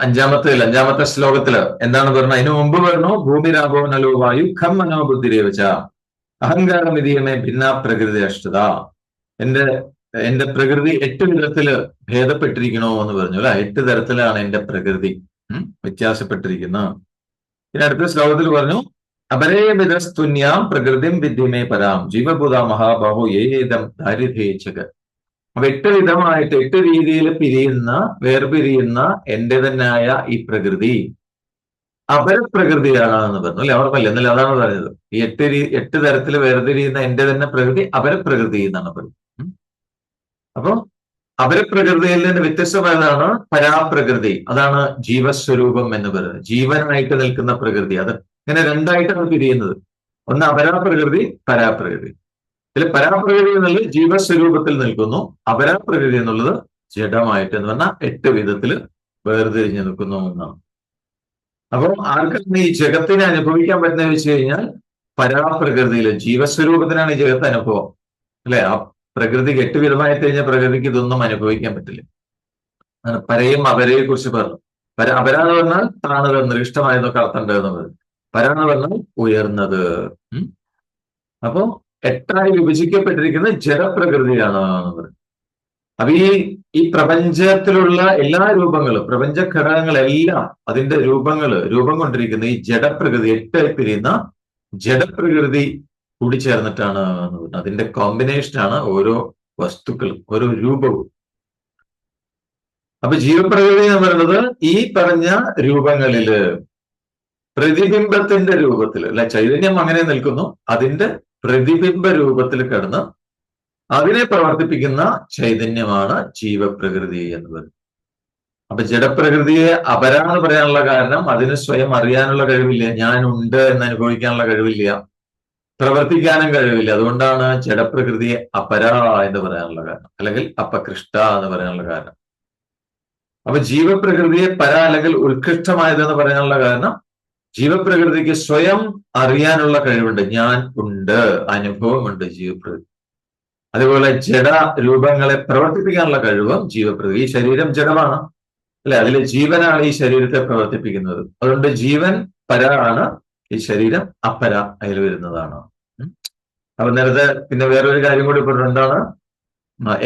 അഞ്ചാമത്തെ ശ്ലോകത്തില് എന്താണ് പറഞ്ഞത്? അതിനു മുമ്പ് പറഞ്ഞു ഭൂമിരാപോ നലോ വായു ഖം മനോബുദ്ധിരേവച അഹങ്കാരം ഇതിയമേ ഭിന്ന പ്രകൃതി അഷ്ടത. എന്റെ എന്റെ പ്രകൃതി 8 വിധത്തില് ഭേദപ്പെട്ടിരിക്കണോ എന്ന് പറഞ്ഞു അല്ലെ. 8 തരത്തിലാണ് എന്റെ പ്രകൃതി വ്യത്യാസപ്പെട്ടിരിക്കുന്ന. പിന്നെ അടുത്ത ശ്ലോകത്തിൽ പറഞ്ഞു അപരേ വിധസ്തുന്യാം പ്രകൃതിം വിദ്യമേ പരാം ജീവഭൂത മഹാബാഹോ ഏതം ദാരിദ്ര്യേച്ഛക. അപ്പൊ 8 വിധമായിട്ട് 8 രീതിയിൽ വേർപിരിയുന്ന എന്റെ തന്നെയായ ഈ പ്രകൃതി അപരപ്രകൃതിയാണ് എന്ന് പറഞ്ഞു അല്ലെ. ഓർമ്മല്ലേ? എന്നല്ല അതാണ് പറഞ്ഞത്. ഈ 8 തരത്തിൽ വേർതിരിയുന്ന എന്റെ തന്നെ പ്രകൃതി അപരപ്രകൃതി എന്നാണ് പറയുന്നത്. അപ്പൊ അപരപ്രകൃതിയിൽ നിന്ന് വ്യത്യസ്തമായതാണ് പരാപ്രകൃതി. അതാണ് ജീവസ്വരൂപം എന്ന് പറയുന്നത്. ജീവനായിട്ട് നിൽക്കുന്ന പ്രകൃതി. അത് ഇങ്ങനെ രണ്ടായിട്ടാണ് പിരിയുന്നത്. ഒന്ന് അപരാപ്രകൃതി, പരാപ്രകൃതി. ഇതിൽ പരാപ്രകൃതി എന്നുള്ളത് ജീവസ്വരൂപത്തിൽ നിൽക്കുന്നു. അപരാപ്രകൃതി എന്നുള്ളത് ജഡമായിട്ട് എന്ന് പറഞ്ഞാൽ 8 വിധത്തില് വേർതിരിഞ്ഞു നിൽക്കുന്നു എന്നാണ്. അപ്പോൾ ആർക്കാണ് ഈ ജഗത്തിനെ അനുഭവിക്കാൻ പറ്റുന്നത് വെച്ച് കഴിഞ്ഞാൽ പരാപ്രകൃതിയില് ജീവസ്വരൂപത്തിനാണ് ഈ ജഗത്ത് അനുഭവം അല്ലെ. ആ പ്രകൃതിക്ക് 8 വിധമായി കഴിഞ്ഞാൽ പ്രകൃതിക്ക് ഇതൊന്നും അനുഭവിക്കാൻ പറ്റില്ല. പരയും അപരയെ കുറിച്ച് പറഞ്ഞു. അപര എന്ന് പറഞ്ഞാൽ താണത്, നികൃഷ്ടമായതൊക്കെ അർത്ഥം ഉണ്ടെന്ന് പറഞ്ഞു. പര എന്ന് പറഞ്ഞാൽ ഉയർന്നത്. അപ്പോ 8ആയി വിഭജിക്കപ്പെട്ടിരിക്കുന്ന ജഡപ്രകൃതിയാണ് എന്ന് പറയും. അപ്പൊ ഈ പ്രപഞ്ചത്തിലുള്ള എല്ലാ രൂപങ്ങളും, പ്രപഞ്ച ഘടകങ്ങളെല്ലാം അതിന്റെ രൂപം കൊണ്ടിരിക്കുന്ന ഈ ജഡപ്രകൃതി, 8ആയി പിരിയുന്ന ജഡപ്രകൃതി കൂടിച്ചേർന്നിട്ടാണ് എന്ന് പറഞ്ഞത്. അതിന്റെ കോമ്പിനേഷനാണ് ഓരോ വസ്തുക്കളും, ഓരോ രൂപവും. അപ്പൊ ജീവപ്രകൃതി എന്ന് പറയുന്നത് ഈ പറഞ്ഞ രൂപങ്ങളില് പ്രതിബിംബത്തിന്റെ രൂപത്തിൽ അല്ലെ. ചൈതന്യം അങ്ങനെ നിൽക്കുന്നു. അതിന്റെ പ്രതിബിംബ രൂപത്തിൽ കിടന്ന് അതിനെ പ്രവർത്തിപ്പിക്കുന്ന ചൈതന്യമാണ് ജീവപ്രകൃതി എന്ന് പറയുന്നത്. അപ്പൊ ജഡപ്രകൃതിയെ അപരാന്ന് പറയാനുള്ള കാരണം അതിന് സ്വയം അറിയാനുള്ള കഴിവില്ല, ഞാൻ ഉണ്ട് എന്ന് അനുഭവിക്കാനുള്ള കഴിവില്ല, പ്രവർത്തിക്കാനും കഴിവില്ല. അതുകൊണ്ടാണ് ജഡപ്രകൃതിയെ അപര എന്ന് പറയാനുള്ള കാരണം, അല്ലെങ്കിൽ അപകൃഷ്ട എന്ന് പറയാനുള്ള കാരണം. അപ്പൊ ജീവപ്രകൃതിയെ പര അല്ലെങ്കിൽ ഉത്കൃഷ്ടമായതെന്ന് പറയാനുള്ള കാരണം ജീവപ്രകൃതിക്ക് സ്വയം അറിയാനുള്ള കഴിവുണ്ട്, ഞാൻ ഉണ്ട്, അനുഭവമുണ്ട് ജീവപ്രകൃതി. അതുപോലെ ജഡ രൂപങ്ങളെ പ്രവർത്തിപ്പിക്കാനുള്ള കഴിവും ജീവപ്രകൃതി. ഈ ശരീരം ജഡമാണ് അല്ലെ, അതിലെ ജീവനാണ് ഈ ശരീരത്തെ പ്രവർത്തിപ്പിക്കുന്നത്. അതുകൊണ്ട് ജീവൻ പര ആണ്, ഈ ശരീരം അപര അതിൽ വരുന്നതാണ്. അപ്പൊ നേരത്തെ പിന്നെ വേറൊരു കാര്യം കൂടി പറഞ്ഞു. എന്താണ്,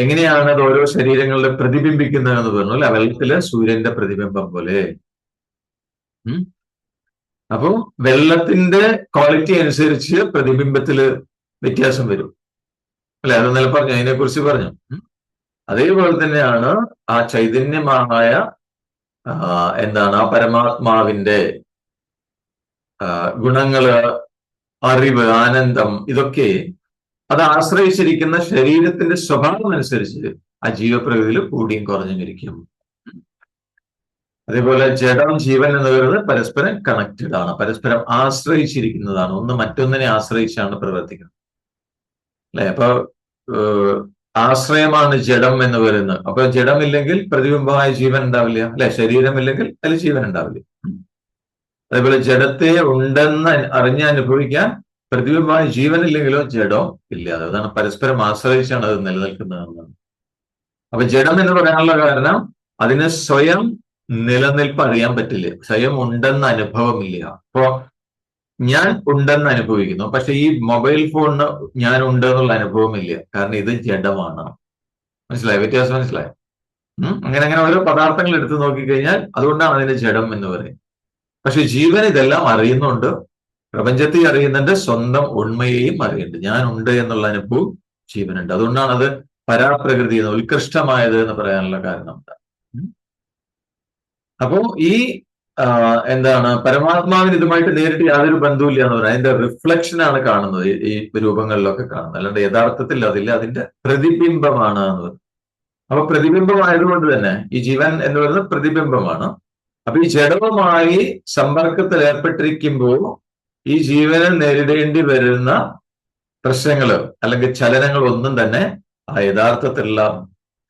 എങ്ങനെയാണ് അത് ഓരോ ശരീരങ്ങളിലെ പ്രതിബിംബിക്കുന്നത് എന്ന് പറഞ്ഞു അല്ലെ. വെള്ളത്തില് സൂര്യന്റെ പ്രതിബിംബം പോലെ. അപ്പോ വെള്ളത്തിന്റെ ക്വാളിറ്റി അനുസരിച്ച് പ്രതിബിംബത്തില് വ്യത്യാസം വരും അല്ലെ. അത് നില പറഞ്ഞു, അതിനെക്കുറിച്ച് പറഞ്ഞു. അതേപോലെ തന്നെയാണ് ആ ചൈതന്യമായ എന്താണ് ആ പരമാത്മാവിന്റെ ഗുണങ്ങള്, അറിവ്, ആനന്ദം, ഇതൊക്കെ അത് ആശ്രയിച്ചിരിക്കുന്ന ശരീരത്തിന്റെ സ്വഭാവം അനുസരിച്ച് ആ ജീവപ്രകൃതിയിൽ കൂടിയും കുറഞ്ഞും ഇരിക്കും. അതേപോലെ ജഡം, ജീവൻ എന്ന് പറയുന്നത് പരസ്പരം കണക്റ്റഡ് ആണ്, പരസ്പരം ആശ്രയിച്ചിരിക്കുന്നതാണ്. ഒന്ന് മറ്റൊന്നിനെ ആശ്രയിച്ചാണ് പ്രവർത്തിക്കുന്നത് അല്ലെ. അപ്പൊ ആശ്രയമാണ് ജഡം എന്ന് പറയുന്നത്. അപ്പൊ ജഡമില്ലെങ്കിൽ പ്രതിബിംബമായ ജീവൻ ഉണ്ടാവില്ല അല്ലെ. ശരീരമില്ലെങ്കിൽ അതിൽ ജീവൻ ഉണ്ടാവില്ല. അതേപോലെ ജഡത്തെ ഉണ്ടെന്ന് അറിഞ്ഞ് അനുഭവിക്കാൻ പ്രതിബിംബമായ ജീവനില്ലെങ്കിലോ ജഡം ഇല്ല. അതാണ് പരസ്പരം ആശ്രയിച്ചാണ് അത് നിലനിൽക്കുന്നതെന്നാണ്. അപ്പൊ ജഡം എന്ന് പറയാനുള്ള കാരണം അതിന് സ്വയം നിലനിൽപ്പ് അറിയാൻ പറ്റില്ല, സ്വയം ഉണ്ടെന്ന അനുഭവമില്ല. അപ്പോ ഞാൻ ഉണ്ടെന്ന് അനുഭവിക്കുന്നു, പക്ഷെ ഈ മൊബൈൽ ഫോണിന് ഞാൻ ഉണ്ട് എന്നുള്ള അനുഭവമില്ല, കാരണം ഇത് ജഡമാണ്. മനസ്സിലായോ? വ്യത്യാസം മനസ്സിലായോ? അങ്ങനെ അങ്ങനെ ഓരോ പദാർത്ഥങ്ങൾ എടുത്തു നോക്കിക്കഴിഞ്ഞാൽ അതുകൊണ്ടാണ് അതിന് ജഡം എന്ന് പറയുന്നത്. പക്ഷെ ജീവൻ ഇതെല്ലാം അറിയുന്നുണ്ട്, പ്രപഞ്ചത്തെ അറിയുന്നുണ്ട്, സ്വന്തം ഉണ്മയെയും അറിയുന്നുണ്ട്. ഞാൻ ഉണ്ട് എന്നുള്ള അനുഭവം ജീവനുണ്ട്. അതുകൊണ്ടാണ് അത് പരാപ്രകൃതി എന്ന്, ഉത്കൃഷ്ടമായത് എന്ന് പറയാനുള്ള കാരണം. അപ്പോ ഈ എന്താണ് പരമാത്മാവിന് ഇതുമായിട്ട് നേരിട്ട് യാതൊരു ബന്ധവുമില്ല എന്ന് പറയാം. അതിന്റെ റിഫ്ലക്ഷനാണ് കാണുന്നത് ഈ രൂപങ്ങളിലൊക്കെ കാണുന്നത്, അല്ലാണ്ട് യഥാർത്ഥത്തിൽ അതില്ല, അതിന്റെ പ്രതിബിംബമാണ് എന്ന് പറയുന്നത്. അപ്പൊ പ്രതിബിംബമായതുകൊണ്ട് തന്നെ ഈ ജീവൻ എന്ന് പറയുന്നത് പ്രതിബിംബമാണ്. അപ്പൊ ഈ ജഡവുമായി സമ്പർക്കത്തിൽ ഏർപ്പെട്ടിരിക്കുമ്പോൾ ഈ ജീവനിൽ നേരിടേണ്ടി വരുന്ന പ്രശ്നങ്ങൾ അല്ലെങ്കിൽ ചലനങ്ങൾ ഒന്നും തന്നെ ആ യഥാർത്ഥത്തിലുള്ള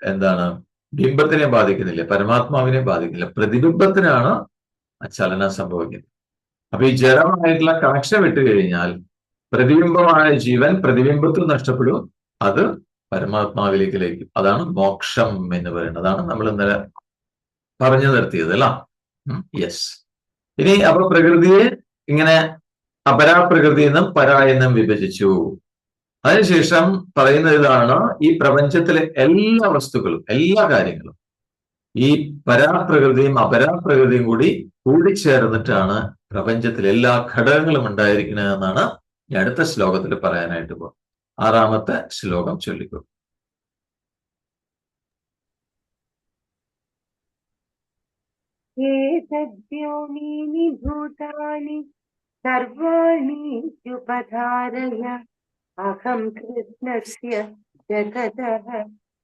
എന്താണ് ബിംബത്തിനെ ബാധിക്കുന്നില്ല, പരമാത്മാവിനെ ബാധിക്കില്ല. പ്രതിബിംബത്തിനാണ് ആ ചലനം സംഭവിക്കുന്നത്. അപ്പൊ ഈ ജഡമായിട്ടുള്ള കണക്ഷൻ വിട്ടു കഴിഞ്ഞാൽ പ്രതിബിംബമായ ജീവൻ പ്രതിബിംബത്തിൽ നഷ്ടപ്പെടും, അത് പരമാത്മാവിലേക്ക് ലയിക്കും. അതാണ് മോക്ഷം എന്ന് പറയുന്നത്. അതാണ് നമ്മൾ ഇന്നലെ പറഞ്ഞു നിർത്തിയത് അല്ല. യെസ്. ഇനി അപ്പൊ പ്രകൃതിയെ ഇങ്ങനെ അപരാപ്രകൃതി എന്നും പര എന്നും വിഭജിച്ചു. അതിനുശേഷം പറയുന്ന ഇതാണ്, ഈ പ്രപഞ്ചത്തിലെ എല്ലാ വസ്തുക്കളും, എല്ലാ കാര്യങ്ങളും ഈ പരാപ്രകൃതിയും അപരാപ്രകൃതിയും കൂടിച്ചേർന്നിട്ടാണ് പ്രപഞ്ചത്തിലെ എല്ലാ ഘടകങ്ങളും ഉണ്ടായിരിക്കുന്നത് എന്നാണ് ഈ അടുത്ത ശ്ലോകത്തിൽ പറയാനായിട്ട് പോകും. 6ാമത്തെ ശ്ലോകം ചൊല്ലിക്കോ. ഏതദ്യോനീനി ഭൂതാനി സർവാണീത്യുപധാരയ അഹം കൃഷ്ണസ്യ ജഗതഃ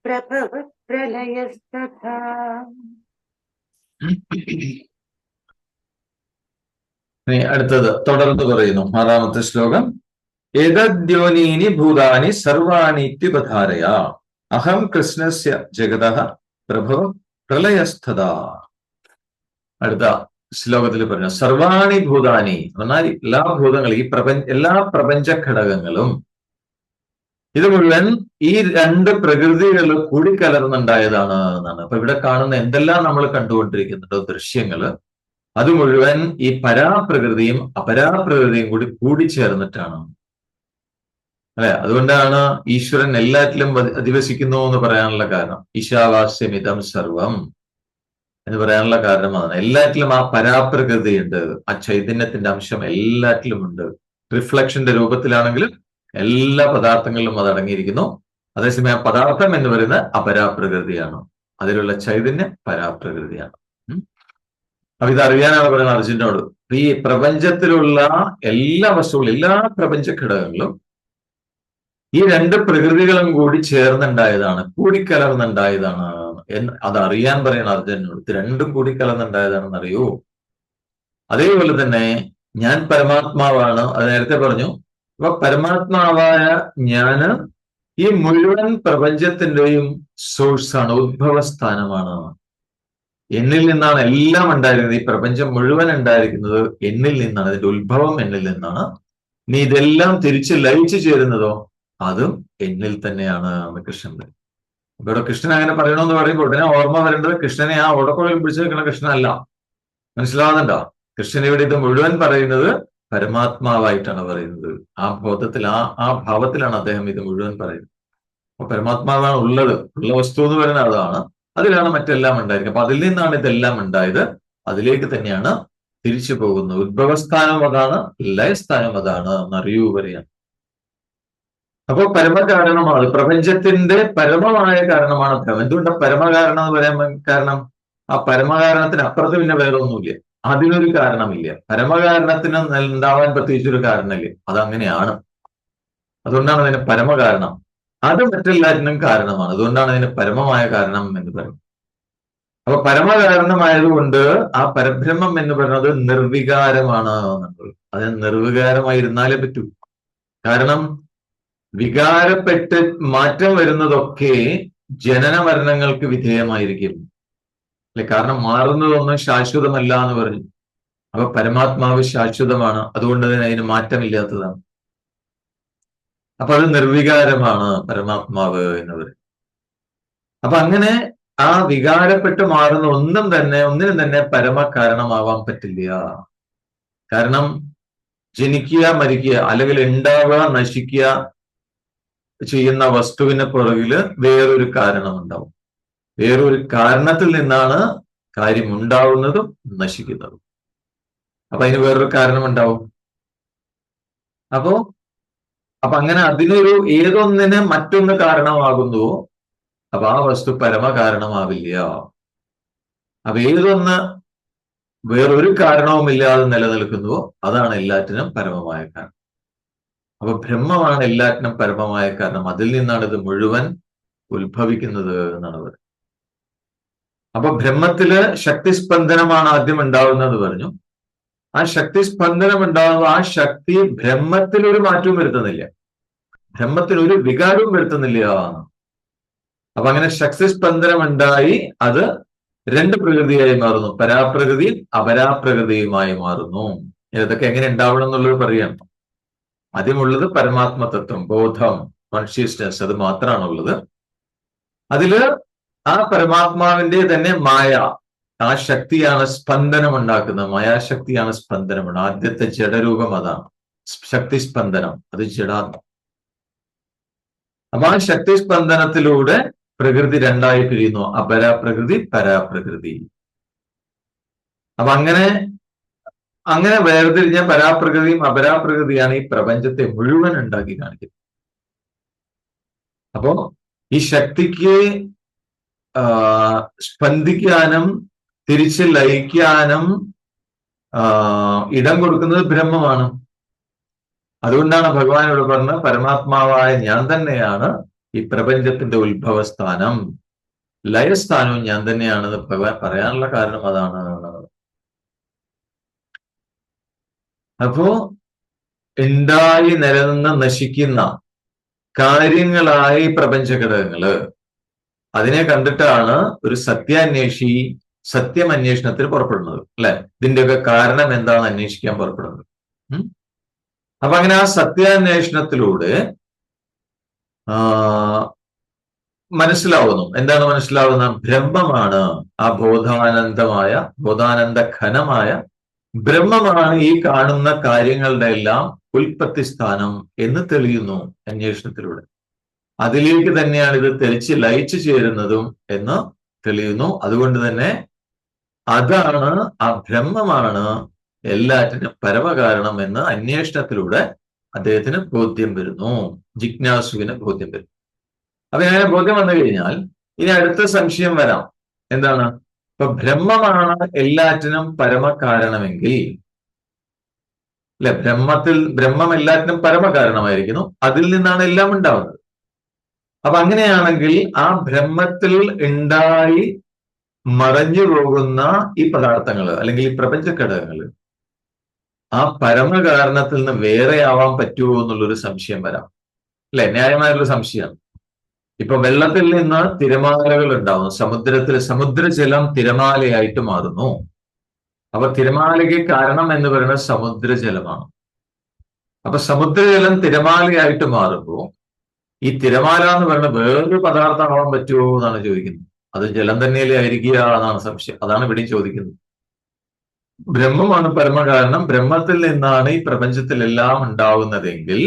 പ്രഭവ പ്രളയസ്തഥാ. അടുത്തത് തുടർന്ന് പറയുന്നു 6ാമത്തെ ശ്ലോകം. ഏതദ്യോനീനി ഭൂതാനി സർവാണീത്യുപധാരയ അഹം കൃഷ്ണസ്യ ജഗതഃ പ്രഭവ പ്രളയസ്ഥതാ. അടുത്ത ശ്ലോകത്തിൽ പറഞ്ഞു സർവാണി ഭൂതാനി എന്നാൽ എല്ലാ ഭൂതങ്ങളും, എല്ലാ പ്രപഞ്ച ഘടകങ്ങളും, ഇത് മുഴുവൻ ഈ രണ്ട് പ്രകൃതികൾ കൂടിക്കലർന്നുണ്ടായതാണ് എന്നാണ്. അപ്പൊ ഇവിടെ കാണുന്ന എന്തെല്ലാം നമ്മൾ കണ്ടുകൊണ്ടിരിക്കുന്നുണ്ടോ ദൃശ്യങ്ങള്, അത് മുഴുവൻ ഈ പരാപ്രകൃതിയും അപരാപ്രകൃതിയും കൂടിച്ചേർന്നിട്ടാണ്. അല്ലെ? അതുകൊണ്ടാണ് ഈശ്വരൻ എല്ലാറ്റിലും അധിവസിക്കുന്നു എന്ന് പറയാനുള്ള കാരണം. ഈശാവാസ്യമിതം സർവം എന്ന് പറയാനുള്ള കാരണം അതാണ്. എല്ലാറ്റിലും ആ പരാപ്രകൃതിയുണ്ട്, ആ ചൈതന്യത്തിന്റെ അംശം എല്ലാറ്റിലും ഉണ്ട്. റിഫ്ലക്ഷന്റെ രൂപത്തിലാണെങ്കിലും എല്ലാ പദാർത്ഥങ്ങളിലും അത് അടങ്ങിയിരിക്കുന്നു. അതേസമയം പദാർത്ഥം എന്ന് പറയുന്നത് അപരാപ്രകൃതിയാണ്, അതിലുള്ള ചൈതന്യം പരാപ്രകൃതിയാണ്. അപ്പൊ ഇതറിയാനാണ് പറയുന്നത് അർജുനോട്. ഈ പ്രപഞ്ചത്തിലുള്ള എല്ലാ വസ്തുക്കളും, എല്ലാ പ്രപഞ്ച ഘടകങ്ങളും ഈ രണ്ട് പ്രകൃതികളും കൂടി ചേർന്നുണ്ടായതാണ്, കൂടിക്കലർന്നുണ്ടായതാണ് എന്ന് അതറിയാൻ പറയണം അർജുനോട്. ഇത് രണ്ടും കൂടിക്കലർന്നുണ്ടായതാണെന്ന് അറിയൂ. അതേപോലെ തന്നെ ഞാൻ പരമാത്മാവാണ്, അത് നേരത്തെ പറഞ്ഞു. അപ്പൊ പരമാത്മാവായ ഞാന് ഈ മുഴുവൻ പ്രപഞ്ചത്തിന്റെയും സോഴ്സാണ്, ഉദ്ഭവസ്ഥാനമാണ്. എന്നിൽ നിന്നാണ് എല്ലാം ഉണ്ടായിരിക്കുന്നത്. ഈ പ്രപഞ്ചം മുഴുവൻ ഉണ്ടായിരിക്കുന്നത് എന്നിൽ നിന്നാണ്, അതിന്റെ ഉത്ഭവം എന്നിൽ നിന്നാണ്. നീ ഇതെല്ലാം തിരിച്ച് ലയിച്ചു ചേരുന്നതോ അതും എന്നിൽ തന്നെയാണ് എന്ന് കൃഷ്ണൻ പറയും. അപ്പൊ ഇവിടെ കൃഷ്ണൻ അങ്ങനെ പറയണമെന്ന് പറയുമ്പോൾ ഉടനെ ഓർമ്മ വരേണ്ടത് കൃഷ്ണനെ ആ ഓടക്കുഴലിൽ പിടിച്ചു നിൽക്കുന്ന കൃഷ്ണനല്ല. മനസ്സിലാവുന്നുണ്ടോ? കൃഷ്ണൻ ഇവിടെ ഇത് മുഴുവൻ പറയുന്നത് പരമാത്മാവായിട്ടാണ് പറയുന്നത്. ആ ബോധത്തിൽ, ആ ഭാവത്തിലാണ് അദ്ദേഹം ഇത് മുഴുവൻ പറയുന്നത്. അപ്പൊ പരമാത്മാവാണ് ഉള്ള വസ്തു എന്ന് പറയുന്നത് അതാണ്. അതിലാണ് മറ്റെല്ലാം ഉണ്ടായിരിക്കുക. അപ്പൊ അതിൽ നിന്നാണ് ഇതെല്ലാം ഉണ്ടായത്, അതിലേക്ക് തന്നെയാണ് തിരിച്ചു പോകുന്നത്. ഉദ്ഭവസ്ഥാനം അതാണ്, ലയസ്ഥാനം അതാണ് എന്നറിയൂ പറയാണ്. അപ്പൊ പരമകാരണമാണ്, പ്രപഞ്ചത്തിന്റെ പരമമായ കാരണമാണ് അദ്ദേഹം. എന്തുകൊണ്ടാണ് പരമകാരണം എന്ന് പറയാൻ കാരണം? ആ പരമകാരണത്തിന് അപ്പുറത്ത് പിന്നെ വേറെ ഒന്നുമില്ല, അതിനൊരു കാരണമില്ല. പരമകാരണത്തിന് ഉണ്ടാവാൻ പ്രത്യേകിച്ചൊരു കാരണമില്ല, അതങ്ങനെയാണ്. അതുകൊണ്ടാണ് അതിന് പരമകാരണം. അത് മറ്റെല്ലാറ്റിനും കാരണമാണ്, അതുകൊണ്ടാണ് അതിന് പരമമായ കാരണം എന്ന് പറയുന്നത്. അപ്പൊ പരമകാരണമായതുകൊണ്ട് ആ പരബ്രഹ്മം എന്ന് പറയുന്നത് നിർവികാരമാണ് എന്നുള്ളത്. അത് നിർവികാരമായിരുന്നാലേ പറ്റൂ. കാരണം വികാരപ്പെട്ട് മാറ്റം വരുന്നതൊക്കെ ജനന മരണങ്ങൾക്ക് വിധേയമായിരിക്കും, അല്ലെ? കാരണം മാറുന്നതൊന്നും ശാശ്വതമല്ല എന്ന് പറഞ്ഞു. അപ്പൊ പരമാത്മാവ് ശാശ്വതമാണ്, അതുകൊണ്ട് തന്നെ അതിന് മാറ്റമില്ലാത്തതാണ്. അപ്പൊ അത് നിർവികാരമാണ് പരമാത്മാവ് എന്ന് പറയും. അപ്പൊ അങ്ങനെ ആ വികാരപ്പെട്ട് മാറുന്ന ഒന്നിനും തന്നെ പരമകാരണമാവാൻ പറ്റില്ല. കാരണം ജനിക്കുക, മരിക്കുക, അല്ലെങ്കിൽ ഉണ്ടാവുക, നശിക്കുക ചെയ്യുന്ന വസ്തുവിന് പുറകില് വേറൊരു കാരണമുണ്ടാവും. വേറൊരു കാരണത്തിൽ നിന്നാണ് കാര്യം ഉണ്ടാവുന്നതും നശിക്കുന്നതും. അപ്പൊ അതിന് വേറൊരു കാരണം ഉണ്ടാവും. അപ്പൊ അങ്ങനെ അതിനൊരു ഏതൊന്നിന് മറ്റൊന്ന് കാരണമാകുന്നുവോ അപ്പൊ ആ വസ്തു പരമകാരണമാവില്ല. അപ്പൊ ഏതൊന്ന് വേറൊരു കാരണവുമില്ലാതെ നിലനിൽക്കുന്നുവോ അതാണ് എല്ലാറ്റിനും പരമമായ കാരണം. അപ്പൊ ബ്രഹ്മമാണ് എല്ലാറ്റിനും പരമമായ കാരണം, അതിൽ നിന്നാണ് ഇത് മുഴുവൻ ഉത്ഭവിക്കുന്നത് എന്നാണ് പറയുന്നത്. അപ്പൊ ബ്രഹ്മത്തില് ശക്തിസ്പന്ദനമാണ് ആദ്യം ഉണ്ടാവുന്നത് പറഞ്ഞു. ആ ശക്തിസ്പന്ദനം ഉണ്ടാകുന്ന ആ ശക്തി ബ്രഹ്മത്തിൽ ഒരു മാറ്റവും വരുത്തുന്നില്ല, ബ്രഹ്മത്തിൽ ഒരു വികാരവും വരുത്തുന്നില്ല. അപ്പൊ അങ്ങനെ ശക്തിസ്പന്ദനം ഉണ്ടായി അത് രണ്ട് പ്രകൃതിയായി മാറുന്നു, പരാപ്രകൃതിയും അപരാപ്രകൃതിയുമായി മാറുന്നു. ഇതൊക്കെ എങ്ങനെ ഉണ്ടാവണം എന്നുള്ളത് പറയാം. ആദ്യമുള്ളത് പരമാത്മതത്വം, ബോധം, കോൺഷ്യസ്നെസ്, അത് മാത്രമാണുള്ളത്. അതില് ആ പരമാത്മാവിന്റെ തന്നെ മായ, ആ ശക്തിയാണ് സ്പന്ദനം ഉണ്ടാക്കുന്നത്. മായാശക്തിയാണ് സ്പന്ദനം. ആദ്യത്തെ ജഡരൂപം അതാണ് ശക്തി സ്പന്ദനം. അത് ജഡാത്മം. അപ്പൊ ആ ശക്തി സ്പന്ദനത്തിലൂടെ പ്രകൃതി രണ്ടായി പിരിയുന്നു. അപരാപ്രകൃതി, പരാപ്രകൃതി. അപ്പൊ അങ്ങനെ വേർതിരിഞ്ഞ പരാപ്രകൃതിയും അപരാപ്രകൃതിയാണ് ഈ പ്രപഞ്ചത്തെ മുഴുവൻ ഉണ്ടാക്കി കാണിക്കുന്നത്. അപ്പോ ഈ ശക്തിക്ക് സ്പന്ദിക്കാനും തിരിച്ച് ലയിക്കാനും ഇടം കൊടുക്കുന്നത് ബ്രഹ്മമാണ്. അതുകൊണ്ടാണ് ഭഗവാൻ ഇവിടെ പറഞ്ഞത് പരമാത്മാവായ ഞാൻ തന്നെയാണ് ഈ പ്രപഞ്ചത്തിന്റെ ഉത്ഭവസ്ഥാനം, ലയസ്ഥാനവും ഞാൻ തന്നെയാണെന്ന് ഭഗവാൻ പറയാനുള്ള കാരണം അതാണ്. അപ്പോ ഉണ്ടായി നിലനിന്ന് നശിക്കുന്ന കാര്യങ്ങളായി പ്രപഞ്ചഘടകങ്ങള്, അതിനെ കണ്ടിട്ടാണ് ഒരു സത്യാന്വേഷി സത്യം അന്വേഷണത്തിൽ പുറപ്പെടുന്നത്, അല്ലെ? ഇതിന്റെയൊക്കെ കാരണം എന്താണെന്ന് അന്വേഷിക്കാൻ പുറപ്പെടുന്നത്. അപ്പൊ അങ്ങനെ ആ സത്യാന്വേഷണത്തിലൂടെ മനസ്സിലാവുന്നു. എന്താണ് മനസ്സിലാവുന്ന? ബ്രഹ്മമാണ് ആ ബോധാനന്ദ ഘനമായ ബ്രഹ്മമാണ് ഈ കാണുന്ന കാര്യങ്ങളുടെ എല്ലാം ഉൽപ്പത്തി സ്ഥാനം എന്ന് തെളിയുന്നു അന്വേഷണത്തിലൂടെ. അതിലേക്ക് തന്നെയാണ് ഇത് തെളിച്ച് ലയിച്ചു ചേരുന്നതും എന്ന് തെളിയുന്നു. അതുകൊണ്ട് തന്നെ അതാണ്, ആ ബ്രഹ്മമാണ് എല്ലാറ്റിനും പരമകാരണം എന്ന് അന്വേഷണത്തിലൂടെ അദ്ദേഹത്തിന് ബോധ്യം വരുന്നു, ജിജ്ഞാസുവിന് ബോധ്യം വരും. അപ്പൊ അങ്ങനെ ബോധ്യം വന്നു കഴിഞ്ഞാൽ ഇനി അടുത്ത സംശയം വരാം. എന്താണ്? ഇപ്പൊ ബ്രഹ്മമാണ് എല്ലാറ്റിനും പരമകാരണമെങ്കിൽ, അല്ലെ? ബ്രഹ്മം എല്ലാറ്റിനും പരമകാരണമായിരിക്കുന്നു, അതിൽ നിന്നാണ് എല്ലാം ഉണ്ടാവുന്നത്. അപ്പൊ അങ്ങനെയാണെങ്കിൽ ആ ബ്രഹ്മത്തിൽ ഉണ്ടായി മറഞ്ഞു പോകുന്ന ഈ പദാർത്ഥങ്ങൾ അല്ലെങ്കിൽ ഈ പ്രപഞ്ച ഘടകങ്ങൾ ആ പരമകാരണത്തിൽ നിന്ന് വേറെ ആവാൻ പറ്റുമോ എന്നുള്ളൊരു സംശയം വരാം, അല്ലെ? ന്യായമായിട്ടുള്ള സംശയമാണ്. ഇപ്പൊ വെള്ളത്തിൽ നിന്ന് തിരമാലകൾ ഉണ്ടാവുന്നു, സമുദ്രജലം തിരമാലയായിട്ട് മാറുന്നു. അപ്പൊ തിരമാലയ്ക്ക് കാരണം എന്ന് പറയുന്നത് സമുദ്രജലമാണ്. അപ്പൊ സമുദ്രജലം തിരമാലയായിട്ട് മാറുമ്പോൾ ഈ തിരമാല എന്ന് പറയുന്നത് വേറൊരു പദാർത്ഥമാവാൻ പറ്റുമോ എന്നാണ് ചോദിക്കുന്നത്. അത് ജലം തന്നെയല്ലേ ആയിരിക്കുക എന്നാണ് സംശയം. അതാണ് ഇവിടെയും ചോദിക്കുന്നത്. ബ്രഹ്മമാണ് പരമകാരണം, ബ്രഹ്മത്തിൽ നിന്നാണ് ഈ പ്രപഞ്ചത്തിലെല്ലാം ഉണ്ടാവുന്നതെങ്കിൽ,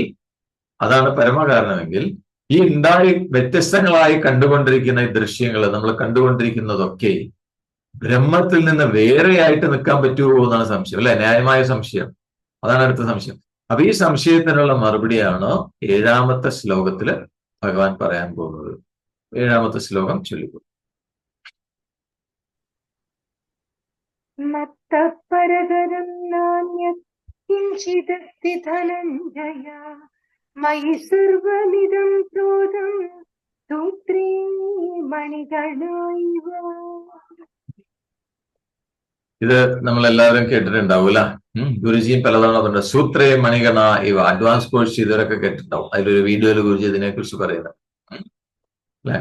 അതാണ് പരമകാരണമെങ്കിൽ, ഈ ഉണ്ടായി വ്യത്യസ്തങ്ങളായി കണ്ടുകൊണ്ടിരിക്കുന്ന ഈ ദൃശ്യങ്ങൾ നമ്മൾ കണ്ടുകൊണ്ടിരിക്കുന്നതൊക്കെ ബ്രഹ്മത്തിൽ നിന്ന് വേറെയായിട്ട് നിൽക്കാൻ പറ്റുമോ എന്നാണ് സംശയം, അല്ലെ? ന്യായമായ സംശയം. അതാണ് അടുത്ത സംശയം. അപ്പൊ ഈ സംശയത്തിനുള്ള മറുപടിയാണ് 7ാമത്തെ ശ്ലോകത്തില് ഭഗവാൻ പറയാൻ പോകുന്നത്. 7ാമത്തെ ശ്ലോകം ചൊല്ലിക്കോ. മത്തപരതരം നാന്യത് കിഞ്ചിദസ്തി ധനഞ്ജയ മയി സർവമിദം പ്രോതം സൂത്രേ മണിഗണൈവ. ഇത് നമ്മളെല്ലാവരും കേട്ടിട്ടുണ്ടാവൂല. ഗുരുജിയും പലതവണ പറഞ്ഞ സൂത്രേ മണിഗണ ഇവ. അഡ്വാൻസ് കോഴ്സ് ചെയ്തവരൊക്കെ കേട്ടിട്ടുണ്ടാവും. അതിലൊരു വീഡിയോയിൽ ഗുരുജി ഇതിനെ കുറിച്ച് പറയുന്നത്, അല്ലെ?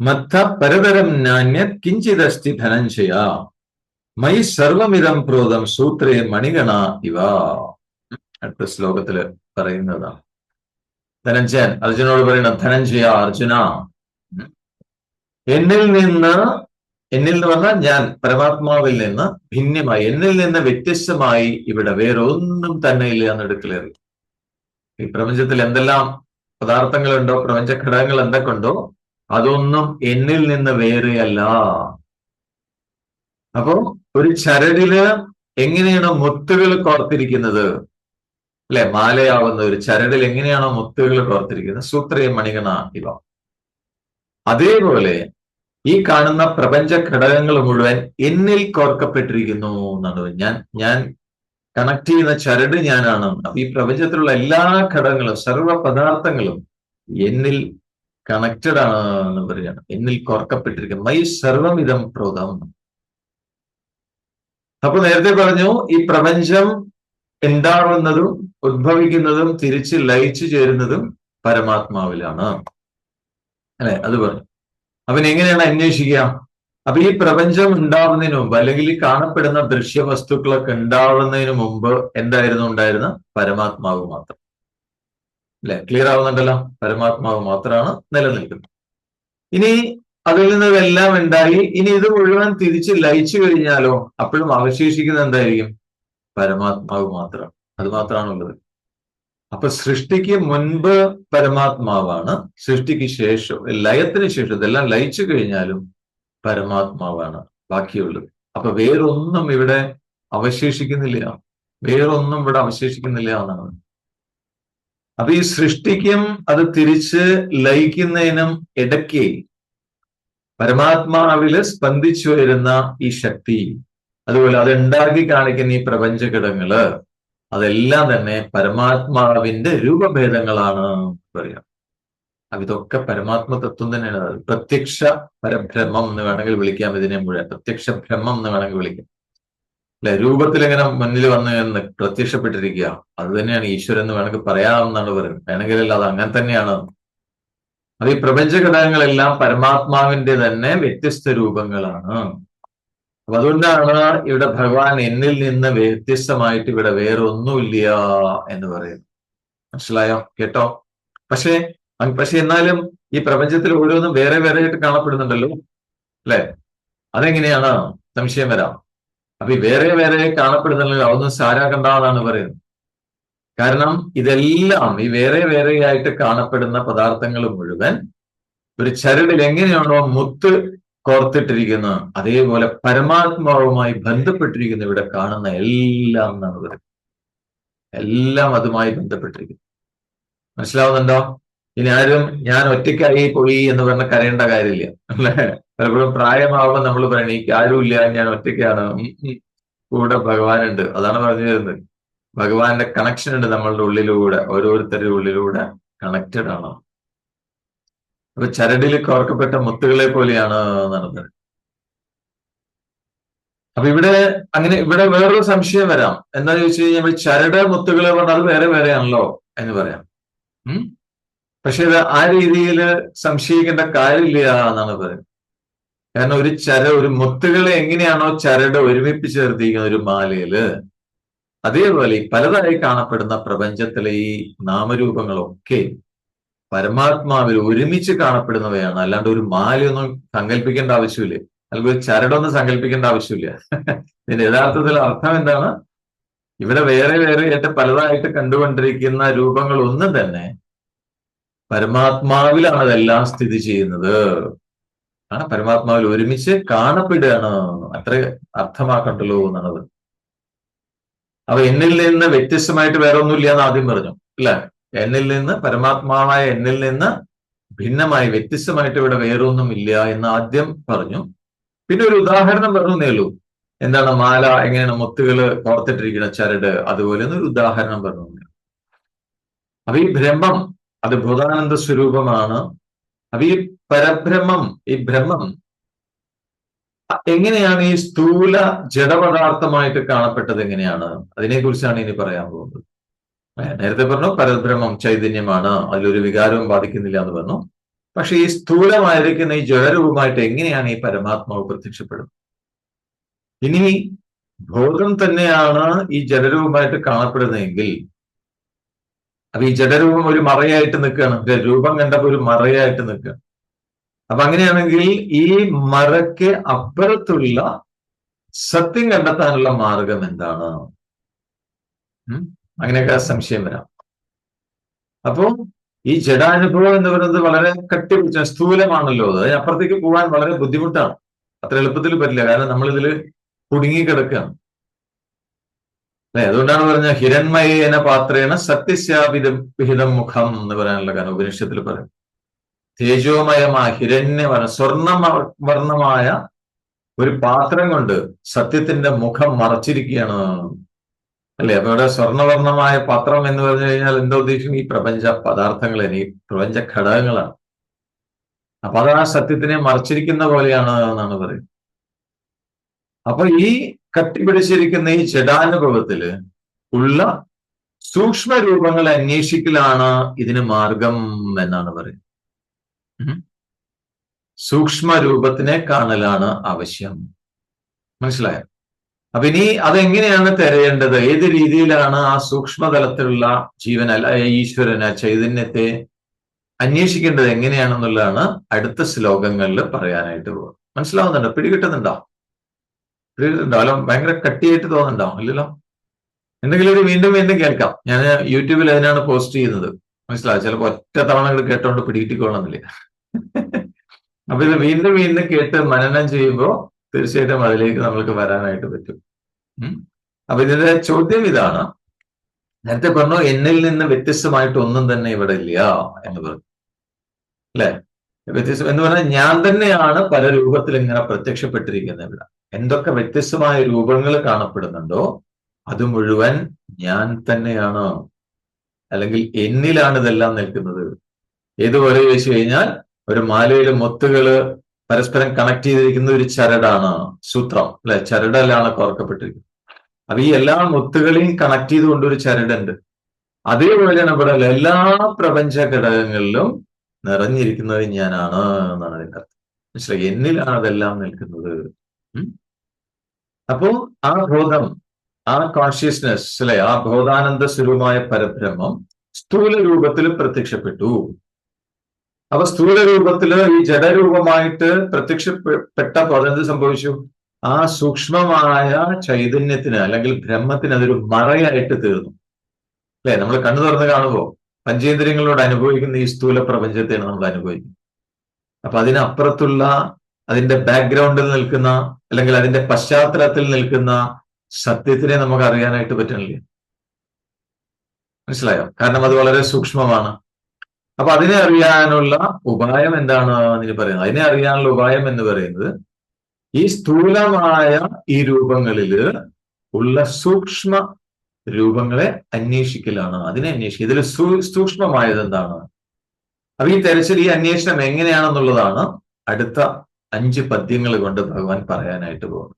മത്ത പരതരം നാന്യത് കിഞ്ചിദസ്തി ധനഞ്ജയ മയി സർവമിതം പ്രോതം സൂത്രേ മണിഗണ ഇവ. അടുത്ത ശ്ലോകത്തില് പറയുന്നതാണ്. ധനഞ്ജയൻ അർജുനോട് പറയുന്ന, ധനഞ്ജയ, അർജുന, എന്നിൽ എന്ന് പറഞ്ഞാൽ ഞാൻ പരമാത്മാവിൽ നിന്ന് ഭിന്നമായി, എന്നിൽ നിന്ന് വ്യത്യസ്തമായി ഇവിടെ വേറൊന്നും തന്നെ ഇല്ല എന്ന് എടുക്കലേറി. ഈ പ്രപഞ്ചത്തിൽ എന്തെല്ലാം പദാർത്ഥങ്ങളുണ്ടോ, പ്രപഞ്ച ഘടകങ്ങൾ എന്തൊക്കെ ഉണ്ടോ, അതൊന്നും എന്നിൽ നിന്ന് വേറെയല്ല. അപ്പോ ഒരു ചരടില് എങ്ങനെയാണോ മുത്തുകൾ കോർത്തിരിക്കുന്നത്, അല്ലെ? മാലയാവുന്ന ഒരു ചരടിൽ എങ്ങനെയാണോ മുത്തുകൾ കോർത്തിരിക്കുന്നത്, സൂത്രേ മണിഗണ ഇവ. അതേപോലെ ഈ കാണുന്ന പ്രപഞ്ച ഘടകങ്ങൾ മുഴുവൻ എന്നിൽ കോർക്കപ്പെട്ടിരിക്കുന്നു എന്നാണ്. ഞാൻ കണക്ട് ചെയ്യുന്ന ചരട് ഞാനാണ്. അപ്പൊ ഈ പ്രപഞ്ചത്തിലുള്ള എല്ലാ ഘടകങ്ങളും, സർവ്വ പദാർത്ഥങ്ങളും എന്നിൽ കണക്റ്റഡ് ആണ് എന്ന് പറയുകയാണ്. എന്നിൽ കോർക്കപ്പെട്ടിരിക്കുന്നു. മൈ സർവമിതം പ്രോതം. അപ്പൊ നേരത്തെ പറഞ്ഞു, ഈ പ്രപഞ്ചം ഉണ്ടാവുന്നതും ഉദ്ഭവിക്കുന്നതും തിരിച്ച് ലയിച്ചു ചേരുന്നതും പരമാത്മാവിലാണ്, അല്ലെ? അത് പറഞ്ഞു. അവൻ എങ്ങനെയാണ് അന്വേഷിക്കുക? അപ്പൊ ഈ പ്രപഞ്ചം ഉണ്ടാവുന്നതിന് മുമ്പ്, അല്ലെങ്കിൽ ഈ കാണപ്പെടുന്ന ദൃശ്യവസ്തുക്കളൊക്കെ ഉണ്ടാവുന്നതിന് മുമ്പ് എന്തായിരുന്നു ഉണ്ടായിരുന്ന? പരമാത്മാവ് മാത്രം, അല്ലെ? ക്ലിയർ ആവുന്നുണ്ടല്ലോ? പരമാത്മാവ് മാത്രമാണ് നിലനിൽക്കുന്നത്. ഇനി അതിൽ നിന്ന് ഇതെല്ലാം ഉണ്ടായി. ഇനി ഇത് മുഴുവൻ തിരിച്ച് ലയിച്ചു കഴിഞ്ഞാലോ അപ്പോഴും അവശേഷിക്കുന്നത് എന്തായിരിക്കും? പരമാത്മാവ് മാത്രം. അത് മാത്രമാണുള്ളത്. അപ്പൊ സൃഷ്ടിക്ക് മുൻപ് പരമാത്മാവാണ്, സൃഷ്ടിക്ക് ശേഷം ലയത്തിന് ശേഷം ഇതെല്ലാം ലയിച്ചു കഴിഞ്ഞാലും പരമാത്മാവാണ് ബാക്കിയുള്ളത്. അപ്പൊ വേറൊന്നും ഇവിടെ അവശേഷിക്കുന്നില്ല, വേറൊന്നും ഇവിടെ അവശേഷിക്കുന്നില്ല എന്നാണ്. അപ്പൊ ഈ സൃഷ്ടിക്കും അത് തിരിച്ച് ലയിക്കുന്നതിനും ഇടയ്ക്ക് പരമാത്മാവില് സ്പന്ദിച്ചു വരുന്ന ഈ ശക്തി, അതുപോലെ അത് ഉണ്ടാക്കി കാണിക്കുന്ന ഈ പ്രപഞ്ചഘടങ്ങള്, അതെല്ലാം തന്നെ പരമാത്മാവിന്റെ രൂപഭേദങ്ങളാണ് പറയാം. അപ്പൊ ഇതൊക്കെ പരമാത്മ തത്വം തന്നെയാണ്. അത് പ്രത്യക്ഷ പരബ്രഹ്മം എന്ന് വേണമെങ്കിൽ വിളിക്കാം ഇതിനെ മുഴുവൻ. പ്രത്യക്ഷ ബ്രഹ്മം എന്ന് വേണമെങ്കിൽ വിളിക്കാം. അല്ലെ, രൂപത്തിൽ ഇങ്ങനെ മുന്നിൽ വന്ന് പ്രത്യക്ഷപ്പെട്ടിരിക്കുക, അത് തന്നെയാണ് ഈശ്വരൻ എന്ന് വേണമെങ്കിൽ പറയാമെന്നാണ് പറയുന്നത്. വേണമെങ്കിലല്ല, അത് അങ്ങനെ തന്നെയാണ്. അത് ഈ പ്രപഞ്ച ഘടകങ്ങളെല്ലാം പരമാത്മാവിന്റെ തന്നെ വ്യത്യസ്ത രൂപങ്ങളാണ്. അപ്പൊ അതുകൊണ്ടാണ് ഇവിടെ ഭഗവാൻ എന്നിൽ നിന്ന് വ്യത്യസ്തമായിട്ട് ഇവിടെ വേറെ ഒന്നുമില്ല എന്ന് പറയുന്നത്. മനസ്സിലായോ? കേട്ടോ? പക്ഷെ എന്നാലും ഈ പ്രപഞ്ചത്തിൽ ഓരോന്നും വേറെ വേറെ ആയിട്ട് കാണപ്പെടുന്നുണ്ടല്ലോ, അല്ലെ? അതെങ്ങനെയാണ്? സംശയം വരാം. അപ്പൊ ഈ വേറെ വേറെ കാണപ്പെടുന്നുണ്ടല്ലോ, അതൊന്നും സാരാക്കണ്ടെന്നാണ് പറയുന്നത്. കാരണം ഇതെല്ലാം ഈ വേറെ വേറെ ആയിട്ട് കാണപ്പെടുന്ന പദാർത്ഥങ്ങൾ മുഴുവൻ ഒരു ചരടിൽ എങ്ങനെയാണോ മുത്ത് കോർത്തിട്ടിരിക്കുന്നത്, അതേപോലെ പരമാത്മാവുമായി ബന്ധപ്പെട്ടിരിക്കുന്നു ഇവിടെ കാണുന്ന എല്ലാം എന്നാണ് പറയുന്നത്. എല്ലാം അതുമായി ബന്ധപ്പെട്ടിരിക്കുന്നു. മനസ്സിലാവുന്നുണ്ടോ? ഇനി ആരും ഞാൻ ഒറ്റയ്ക്കായി പോയി എന്ന് പറഞ്ഞ കരയേണ്ട കാര്യമില്ല, അല്ലെ? പലപ്പോഴും പ്രായമാവുമ്പോൾ നമ്മൾ പറയണ ഈ ആരുമില്ല, ഞാൻ ഒറ്റയ്ക്കാണ്. കൂടെ ഭഗവാനുണ്ട്. അതാണ് പറഞ്ഞു വരുന്നത്. ഭഗവാന്റെ കണക്ഷൻ ഉണ്ട് നമ്മളുടെ ഉള്ളിലൂടെ, ഓരോരുത്തരുടെ ഉള്ളിലൂടെ കണക്റ്റഡ് ആണ്. അപ്പൊ ചരടിൽ കോർക്കപ്പെട്ട മുത്തുകളെ പോലെയാണ് എന്നാണ് പറയുന്നത്. അപ്പൊ ഇവിടെ വേറൊരു സംശയം വരാം. എന്താ ചോദിച്ചു കഴിഞ്ഞാൽ ചരട് മുത്തുകളെ പറഞ്ഞാൽ അത് വേറെ വേറെ ആണല്ലോ എന്ന് പറയാം. പക്ഷെ ഇത് ആ രീതിയിൽ സംശയിക്കേണ്ട കാര്യമില്ല എന്നാണ് പറയുന്നത്. കാരണം ഒരു മുത്തുകളെ എങ്ങനെയാണോ ചരട് ഒരുമിപ്പിച്ച് ചേർത്തിരിക്കുന്ന ഒരു മാലയില്, അതേപോലെ ഈ പലതായി കാണപ്പെടുന്ന പ്രപഞ്ചത്തിലെ ഈ നാമരൂപങ്ങളൊക്കെ പരമാത്മാവിൽ ഒരുമിച്ച് കാണപ്പെടുന്നവയാണ്. അല്ലാണ്ട് ഒരു മാലയൊന്നും സങ്കല്പിക്കേണ്ട ആവശ്യമില്ല, അല്ലെങ്കിൽ ഒരു ചരടൊന്നും സങ്കല്പിക്കേണ്ട ആവശ്യമില്ല. ഇതിന്റെ യഥാർത്ഥത്തിൽ അർത്ഥം എന്താണ്? ഇവിടെ വേറെ വേറെ ആയിട്ട് പലതായിട്ട് കണ്ടുകൊണ്ടിരിക്കുന്ന രൂപങ്ങളൊന്നും തന്നെ പരമാത്മാവിലാണ് അതെല്ലാം സ്ഥിതി ചെയ്യുന്നത്. പരമാത്മാവിൽ ഒരുമിച്ച് കാണപ്പെടുകയാണ്. അത്ര അർത്ഥമാക്കണ്ടല്ലോ എന്നുള്ളത്. അപ്പൊ എന്നിൽ നിന്ന് വ്യത്യസ്തമായിട്ട് വേറെ ഒന്നുമില്ല എന്ന് ആദ്യം പറഞ്ഞു, അല്ലെ? എന്നിൽ നിന്ന്, പരമാത്മാവായ എന്നിൽ നിന്ന് ഭിന്നമായി വ്യത്യസ്തമായിട്ട് ഇവിടെ വേറൊന്നും ഇല്ല എന്ന് ആദ്യം പറഞ്ഞു. പിന്നെ ഒരു ഉദാഹരണം പറഞ്ഞേ ഉള്ളൂ. എന്താണ്? മാല എങ്ങനെയാണ് മുത്തുകൾ കോർത്തിട്ടിരിക്കുന്ന ചരട്, അതുപോലെ ഒരു ഉദാഹരണം പറഞ്ഞു. അപ്പൊ ഈ ബ്രഹ്മം അത് ബോധാനന്ദ സ്വരൂപമാണ്. അപ്പൊ ഈ പരബ്രഹ്മം, ഈ ബ്രഹ്മം എങ്ങനെയാണ് ഈ സ്ഥൂല ജഡപദാർത്ഥമായിട്ട് കാണപ്പെട്ടത്? എങ്ങനെയാണ്? അതിനെക്കുറിച്ചാണ് ഇനി പറയാൻ പോകുന്നത്. നേരത്തെ പറഞ്ഞു പരബ്രഹ്മം ചൈതന്യമാണ്, അതിലൊരു വികാരവും ബാധിക്കുന്നില്ല എന്ന് പറഞ്ഞു. പക്ഷെ ഈ സ്ഥൂലമായിരിക്കുന്ന ഈ ജഡരൂപമായിട്ട് എങ്ങനെയാണ് ഈ പരമാത്മാവ് പ്രത്യക്ഷപ്പെടുന്നത്? ഇനി ബോധം തന്നെയാണ് ഈ ജഡരൂപമായിട്ട് കാണപ്പെടുന്നതെങ്കിൽ, അപ്പൊ ഈ ജഡരൂപം ഒരു മറയായിട്ട് നിൽക്കുകയാണ്. രൂപം കണ്ടപ്പോൾ ഒരു മറയായിട്ട് നിൽക്കുകയാണ്. അപ്പൊ അങ്ങനെയാണെങ്കിൽ ഈ മറയ്ക്ക് അപ്പുറത്തുള്ള സത്യം കണ്ടെത്താനുള്ള മാർഗം എന്താണ്? അങ്ങനെയൊക്കെ സംശയം വരാം. അപ്പോ ഈ ജഡാനുഭവം എന്ന് പറയുന്നത് വളരെ കട്ടിപിടിച്ച സ്ഥൂലമാണല്ലോ. അത് അപ്പുറത്തേക്ക് പോകാൻ വളരെ ബുദ്ധിമുട്ടാണ്. അത്ര എളുപ്പത്തിൽ പറ്റില്ല. കാരണം നമ്മളിതിൽ കുടുങ്ങിക്കിടക്കുകയാണ്, അല്ലെ? അതുകൊണ്ടാണ് പറഞ്ഞ ഹിരൺമയേന പാത്രേണ സത്യസ്യാപിതം വിഹിതം മുഖം എന്ന് പറയാനുള്ള കാരണം ഉപനിഷത്തിൽ പറയും. തേജോമയമായ സ്വർണ്ണവർണ്ണമായ ഒരു പാത്രം കൊണ്ട് സത്യത്തിന്റെ മുഖം മറച്ചിരിക്കുകയാണ്, അല്ലെ? അപ്പൊ ഇവിടെ സ്വർണ്ണവർണ്ണമായ പാത്രം എന്ന് പറഞ്ഞു കഴിഞ്ഞാൽ എന്താ ഉദ്ദേശിക്കും? ഈ പ്രപഞ്ച പദാർത്ഥങ്ങളെ, ഈ പ്രപഞ്ച ഘടകങ്ങളാണ്. അപ്പൊ അത് ആ സത്യത്തിനെ മറച്ചിരിക്കുന്ന പോലെയാണ് എന്നാണ് പറയുന്നത്. അപ്പൊ ഈ കട്ടിപിടിച്ചിരിക്കുന്ന ഈ ജഡാനുഭവത്തില് ഉള്ള സൂക്ഷ്മ രൂപങ്ങളെ അന്വേഷിക്കലാണ് ഇതിന് മാർഗം എന്നാണ് പറയുന്നത്. സൂക്ഷ്മ രൂപത്തിനെ കാണലാണ് ആവശ്യം. മനസ്സിലായോ? അപ്പൊ ഇനി അതെങ്ങനെയാണ് തിരയേണ്ടത്? ഏത് രീതിയിലാണ് ആ സൂക്ഷ്മതലത്തിലുള്ള ജീവൻ, ഈശ്വരന്, ചൈതന്യത്തെ അന്വേഷിക്കേണ്ടത് എങ്ങനെയാണെന്നുള്ളതാണ് അടുത്ത ശ്ലോകങ്ങളിൽ പറയാനായിട്ട് പോകുന്നത്. മനസ്സിലാവുന്നുണ്ടോ? പിടികിട്ടുന്നുണ്ടോ? അല്ല ഭയങ്കര കട്ടിയായിട്ട് തോന്നുന്നുണ്ടോ? ഇല്ലല്ലോ. എന്തെങ്കിലും ഒരു വീണ്ടും വീണ്ടും കേൾക്കാം. ഞാൻ യൂട്യൂബിൽ അതിനാണ് പോസ്റ്റ് ചെയ്യുന്നത്. മനസ്സിലാവും. ചിലപ്പോൾ ഒറ്റ തവണകൾ കേട്ടോണ്ട് പിടികിട്ടിക്കൊള്ളുന്നില്ല. അപ്പൊ ഇത് വീണ്ടും വീണ്ടും കേട്ട് മനനം ചെയ്യുമ്പോൾ തീർച്ചയായിട്ടും അതിലേക്ക് നമ്മൾക്ക് വരാനായിട്ട് പറ്റും. അപ്പൊ ഇതിന്റെ ചോദ്യം ഇതാണ്. നേരത്തെ പറഞ്ഞു എന്നിൽ നിന്ന് വ്യത്യസ്തമായിട്ട് ഒന്നും തന്നെ ഇവിടെ ഇല്ല എന്ന് പറഞ്ഞു, അല്ലെ? വ്യത്യസ്തം എന്ന് പറഞ്ഞാൽ ഞാൻ തന്നെയാണ് പല രൂപത്തിൽ ഇങ്ങനെ പ്രത്യക്ഷപ്പെട്ടിരിക്കുന്നത് ഇവിടെ. എന്തൊക്കെ വ്യത്യസ്തമായ രൂപങ്ങൾ കാണപ്പെടുന്നുണ്ടോ അത് മുഴുവൻ ഞാൻ തന്നെയാണ്, അല്ലെങ്കിൽ എന്നിലാണ് ഇതെല്ലാം നിൽക്കുന്നത്. ഏതുപോലെ ചോദിച്ചു കഴിഞ്ഞാൽ ഒരു മാലയിലെ മുത്തുകള് പരസ്പരം കണക്ട് ചെയ്തിരിക്കുന്ന ഒരു ചരടാണ് സൂത്രം, അല്ലെ? ചരടിലാണ് കോർക്കപ്പെട്ടിരിക്കുന്നത്. അപ്പൊ ഈ എല്ലാ മുത്തുകളെയും കണക്ട് ചെയ്തുകൊണ്ട് ഒരു ചരടുണ്ട്. അതേപോലെയാണ് ഇവിടെ എല്ലാ പ്രപഞ്ച ഘടകങ്ങളിലും നിറഞ്ഞിരിക്കുന്നത് ഞാനാണ് എന്നാണ് അതിന്റെ അർത്ഥം. മനസ്സിലായി? എന്നിലാണ് അതെല്ലാം നിൽക്കുന്നത്. അപ്പോ ആ ബോധം, ആ കോൺഷ്യസ്നെസ്, അല്ലെ, ആ ബോധാനന്ദ സ്വരൂപമായ പരബ്രഹ്മം സ്ഥൂല രൂപത്തിൽ പ്രത്യക്ഷപ്പെട്ടു. അപ്പൊ സ്ഥൂല രൂപത്തില് ഈ ജഡരൂപമായിട്ട് പ്രത്യക്ഷപ്പെട്ടപ്പോൾ എന്ത് സംഭവിച്ചു? ആ സൂക്ഷ്മമായ ചൈതന്യത്തിന് അല്ലെങ്കിൽ ബ്രഹ്മത്തിന് അതൊരു മറയായിട്ട് തീർന്നു, അല്ലെ? നമ്മൾ കണ്ണു തുറന്ന് കാണുമ്പോൾ പഞ്ചേന്ദ്രിയങ്ങളോട് അനുഭവിക്കുന്ന ഈ സ്ഥൂല പ്രപഞ്ചത്തെയാണ് നമ്മൾ അനുഭവിക്കുന്നത്. അപ്പൊ അതിനപ്പുറത്തുള്ള അതിന്റെ ബാക്ക്ഗ്രൗണ്ടിൽ നിൽക്കുന്ന അല്ലെങ്കിൽ അതിന്റെ പശ്ചാത്തലത്തിൽ നിൽക്കുന്ന സത്യത്തിനെ നമുക്ക് അറിയാനായിട്ട് പറ്റണില്ല. മനസ്സിലായോ? കാരണം അത് വളരെ സൂക്ഷ്മമാണ്. അപ്പൊ അതിനെ അറിയാനുള്ള ഉപായം എന്താണ് എന്ന് പറയുന്നത്? അതിനെ അറിയാനുള്ള ഉപായം എന്ന് പറയുന്നത് ഈ സ്ഥൂലമായ ഈ രൂപങ്ങളില് ഉള്ള സൂക്ഷ്മ രൂപങ്ങളെ അന്വേഷിക്കലാണ്. അതിനെ അന്വേഷിക്കുക. ഇതിൽ സൂക്ഷ്മമായത് എന്താണ്? അപ്പൊ ഈ തെരച്ചിൽ, ഈ അന്വേഷണം എങ്ങനെയാണെന്നുള്ളതാണ് അടുത്ത 5 പദ്യങ്ങൾ കൊണ്ട് ഭഗവാൻ പറയാനായിട്ട് പോകുന്നത്.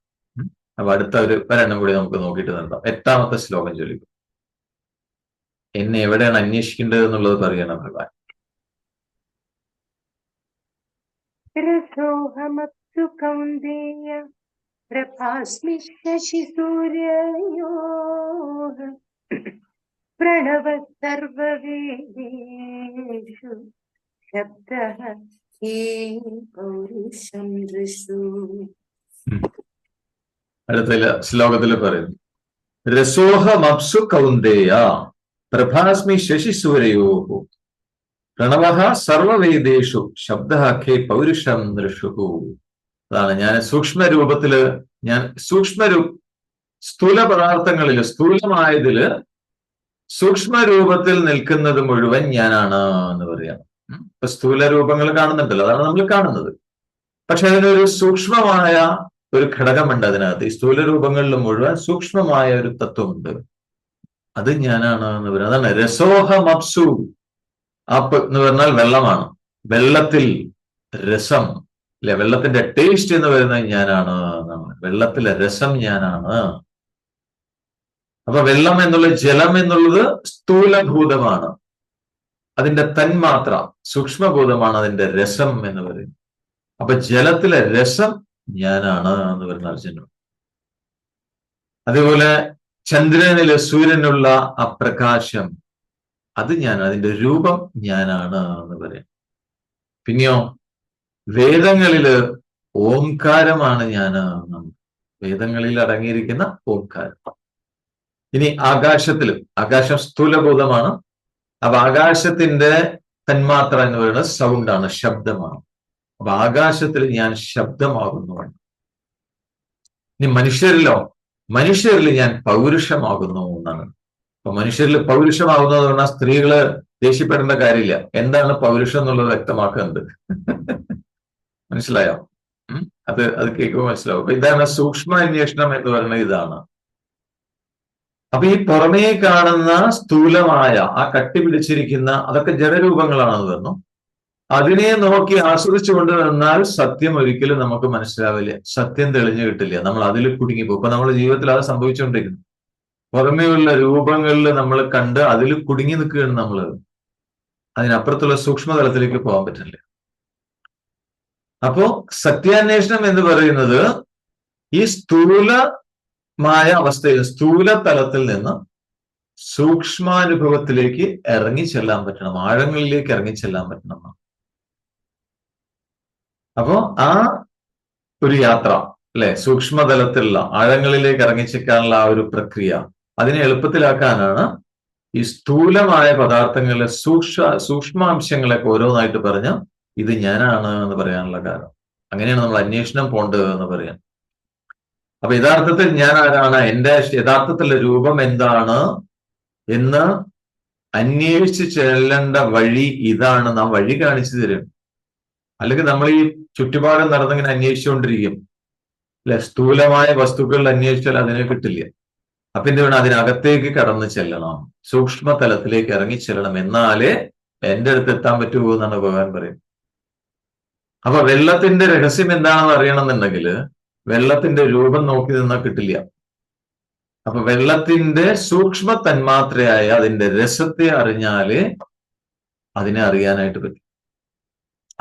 അപ്പൊ അടുത്ത ഒരെണ്ണം കൂടി നമുക്ക് നോക്കിയിട്ട് നിർത്താം. 8ാമത്തെ ശ്ലോകം ചൊല്ലിക്കും. എന്നെ എവിടെയാണ് അന്വേഷിക്കേണ്ടത് എന്നുള്ളത് പറയണം ഭഗവാൻ. രസോഹമപ്സു കൗന്ദേയ പ്രഭാസ്മി ശശിസൂര്യോഃ പ്രണവ സർവവേദേഷു ശബ്ദഃ ഹേ പൗരുഷം ദൃശു. അടുത്ത ശ്ലോകത്തിൽ പറയുന്നു, രസോഹമപ്സു കൗന്ദേയ പ്രഭാസ്മി ശശിസൂര്യോഃ പ്രണവഃ സർവവേദേഷു ശബ്ദഃ ഖേ പൗരുഷം ദൃശുഃ. അതാണ് ഞാൻ സൂക്ഷ്മരൂപത്തില്, ഞാൻ സ്ഥൂല പദാർത്ഥങ്ങളില്, സ്ഥൂലമായതില് സൂക്ഷ്മരൂപത്തിൽ നിൽക്കുന്നത് മുഴുവൻ ഞാനാണ് എന്ന് പറയാം. ഇപ്പൊ സ്ഥൂല രൂപങ്ങൾ കാണുന്നുണ്ടല്ലോ, അതാണ് നമ്മൾ കാണുന്നത്. പക്ഷെ അതിനൊരു സൂക്ഷ്മമായ ഒരു ഘടകമുണ്ട് അതിനകത്ത്. ഈ സ്ഥൂല രൂപങ്ങളിൽ മുഴുവൻ സൂക്ഷ്മമായ ഒരു തത്വമുണ്ട്, അത് ഞാനാണ് എന്ന് പറയുന്നത്. അതാണ് രസോഹമപ്സു. അപ്പ് എന്ന് പറഞ്ഞാൽ വെള്ളമാണ്. വെള്ളത്തിൽ രസം, അല്ലെ? വെള്ളത്തിന്റെ ടേസ്റ്റ് എന്ന് പറയുന്നത് ഞാനാണ് എന്നാണ്. വെള്ളത്തിലെ രസം ഞാനാണ്. അപ്പൊ വെള്ളം എന്നുള്ള, ജലം എന്നുള്ളത് സ്ഥൂലഭൂതമാണ്. അതിന്റെ തന്മാത്ര സൂക്ഷ്മഭൂതമാണ് അതിന്റെ രസം എന്ന് പറയുന്നത്. അപ്പൊ ജലത്തിലെ രസം ഞാനാണ് എന്ന് പറയുന്ന അർജുനൻ. അതേപോലെ ചന്ദ്രനിലെ സൂര്യനുള്ള ആ പ്രകാശം, അത് ഞാൻ, അതിന്റെ രൂപം ഞാനാണ് എന്ന് പറയാം. പിന്നെയോ വേദങ്ങളില് ഓംകാരമാണ് ഞാന്. വേദങ്ങളിൽ അടങ്ങിയിരിക്കുന്ന ഓംകാരം. ഇനി ആകാശത്തിലും, ആകാശം സ്ഥൂലഭൂതമാണ്. അപ്പൊ ആകാശത്തിന്റെ തന്മാത്ര എന്ന് പറയുന്നത് സൗണ്ടാണ്, ശബ്ദമാണ്. അപ്പൊ ആകാശത്തിൽ ഞാൻ ശബ്ദമാകുന്നുണ്ട്. ഇനി മനുഷ്യരിൽ ഞാൻ പൗരുഷമാകുന്നു എന്നാണ്. അപ്പൊ മനുഷ്യരിൽ പൗരുഷമാകുന്നത് പറഞ്ഞാൽ സ്ത്രീകള് ദേഷ്യപ്പെടേണ്ട കാര്യമില്ല. എന്താണ് പൗരുഷം എന്നുള്ളത് വ്യക്തമാക്കുന്നുണ്ട്. മനസ്സിലായോ? അത് കേൾക്കുമ്പോൾ മനസ്സിലാവും. അപ്പൊ ഇതാണ് സൂക്ഷ്മ അന്വേഷണം എന്ന് പറയുന്നത്. ഇതാണ്. അപ്പൊ ഈ പുറമേ കാണുന്ന സ്ഥൂലമായ ആ കട്ടിപിടിച്ചിരിക്കുന്ന അതൊക്കെ ജഡരൂപങ്ങളാണെന്ന് പറഞ്ഞു. അതിനെ നോക്കി ആസ്വദിച്ചു കൊണ്ട് നിന്നാൽ സത്യം ഒരിക്കലും നമുക്ക് മനസ്സിലാവില്ല. സത്യം തെളിഞ്ഞു കിട്ടില്ല. നമ്മൾ അതിൽ കുടുങ്ങിപ്പോ. ഇപ്പൊ നമ്മുടെ ജീവിതത്തിൽ അത് സംഭവിച്ചുകൊണ്ടിരിക്കുന്നു. പുറമേയുള്ള രൂപങ്ങളിൽ നമ്മൾ കണ്ട് അതിൽ കുടുങ്ങി നിൽക്കുകയാണ് നമ്മള്. അതിനപ്പുറത്തുള്ള സൂക്ഷ്മതലത്തിലേക്ക് പോകാൻ പറ്റില്ല. അപ്പോ സത്യാന്വേഷണം എന്ന് പറയുന്നത് ഈ സ്ഥൂലമായ അവസ്ഥയിൽ, സ്ഥൂല തലത്തിൽ നിന്ന് സൂക്ഷ്മാനുഭവത്തിലേക്ക് ഇറങ്ങിച്ചെല്ലാൻ പറ്റണം, ആഴങ്ങളിലേക്ക് ഇറങ്ങിച്ചെല്ലാൻ പറ്റണം. അപ്പോ ആ ഒരു യാത്ര, അല്ലെ, സൂക്ഷ്മതലത്തിലുള്ള ആഴങ്ങളിലേക്ക് ഇറങ്ങിച്ചേക്കാനുള്ള ആ ഒരു പ്രക്രിയ, അതിനെ എളുപ്പത്തിലാക്കാനാണ് ഈ സ്ഥൂലമായ പദാർത്ഥങ്ങളിലെ സൂക്ഷ്മാംശങ്ങളൊക്കെ ഓരോന്നായിട്ട് പറഞ്ഞ് ഇത് ഞാനാണ് എന്ന് പറയാനുള്ള കാരണം. അങ്ങനെയാണ് നമ്മൾ അന്വേഷണം പോണ്ടത് എന്ന് പറയാം. അപ്പൊ യഥാർത്ഥത്തിൽ ഞാൻ ആരാണ്, എന്റെ യഥാർത്ഥത്തിലുള്ള രൂപം എന്താണ് എന്ന് അന്വേഷിച്ച് ചെല്ലേണ്ട വഴി ഇതാണ്. നാം വഴി കാണിച്ചു തരും. അല്ലെങ്കിൽ നമ്മൾ ഈ ചുറ്റുപാടും നടന്നിങ്ങനെ അന്വേഷിച്ചുകൊണ്ടിരിക്കും, അല്ലെ. സ്ഥൂലമായ വസ്തുക്കളിൽ അന്വേഷിച്ചാൽ അതിനെ കിട്ടില്ല. അപ്പൊ എന്ത് വേണം, അതിനകത്തേക്ക് കടന്നു ചെല്ലണം, സൂക്ഷ്മ തലത്തിലേക്ക് ഇറങ്ങിച്ചെല്ലണം, എന്നാലേ എന്റെ അടുത്ത് എത്താൻ പറ്റുമോ എന്നാണ് ഭഗവാൻ പറയുന്നത്. അപ്പൊ വെള്ളത്തിന്റെ രഹസ്യം എന്താണെന്ന് അറിയണമെന്നുണ്ടെങ്കിൽ വെള്ളത്തിന്റെ രൂപം നോക്കി നിന്നാൽ കിട്ടില്ല. അപ്പൊ വെള്ളത്തിന്റെ സൂക്ഷ്മ തന്മാത്രയായ അതിന്റെ രസത്തെ അറിഞ്ഞാലേ അതിനെ അറിയാനായിട്ട് പറ്റും.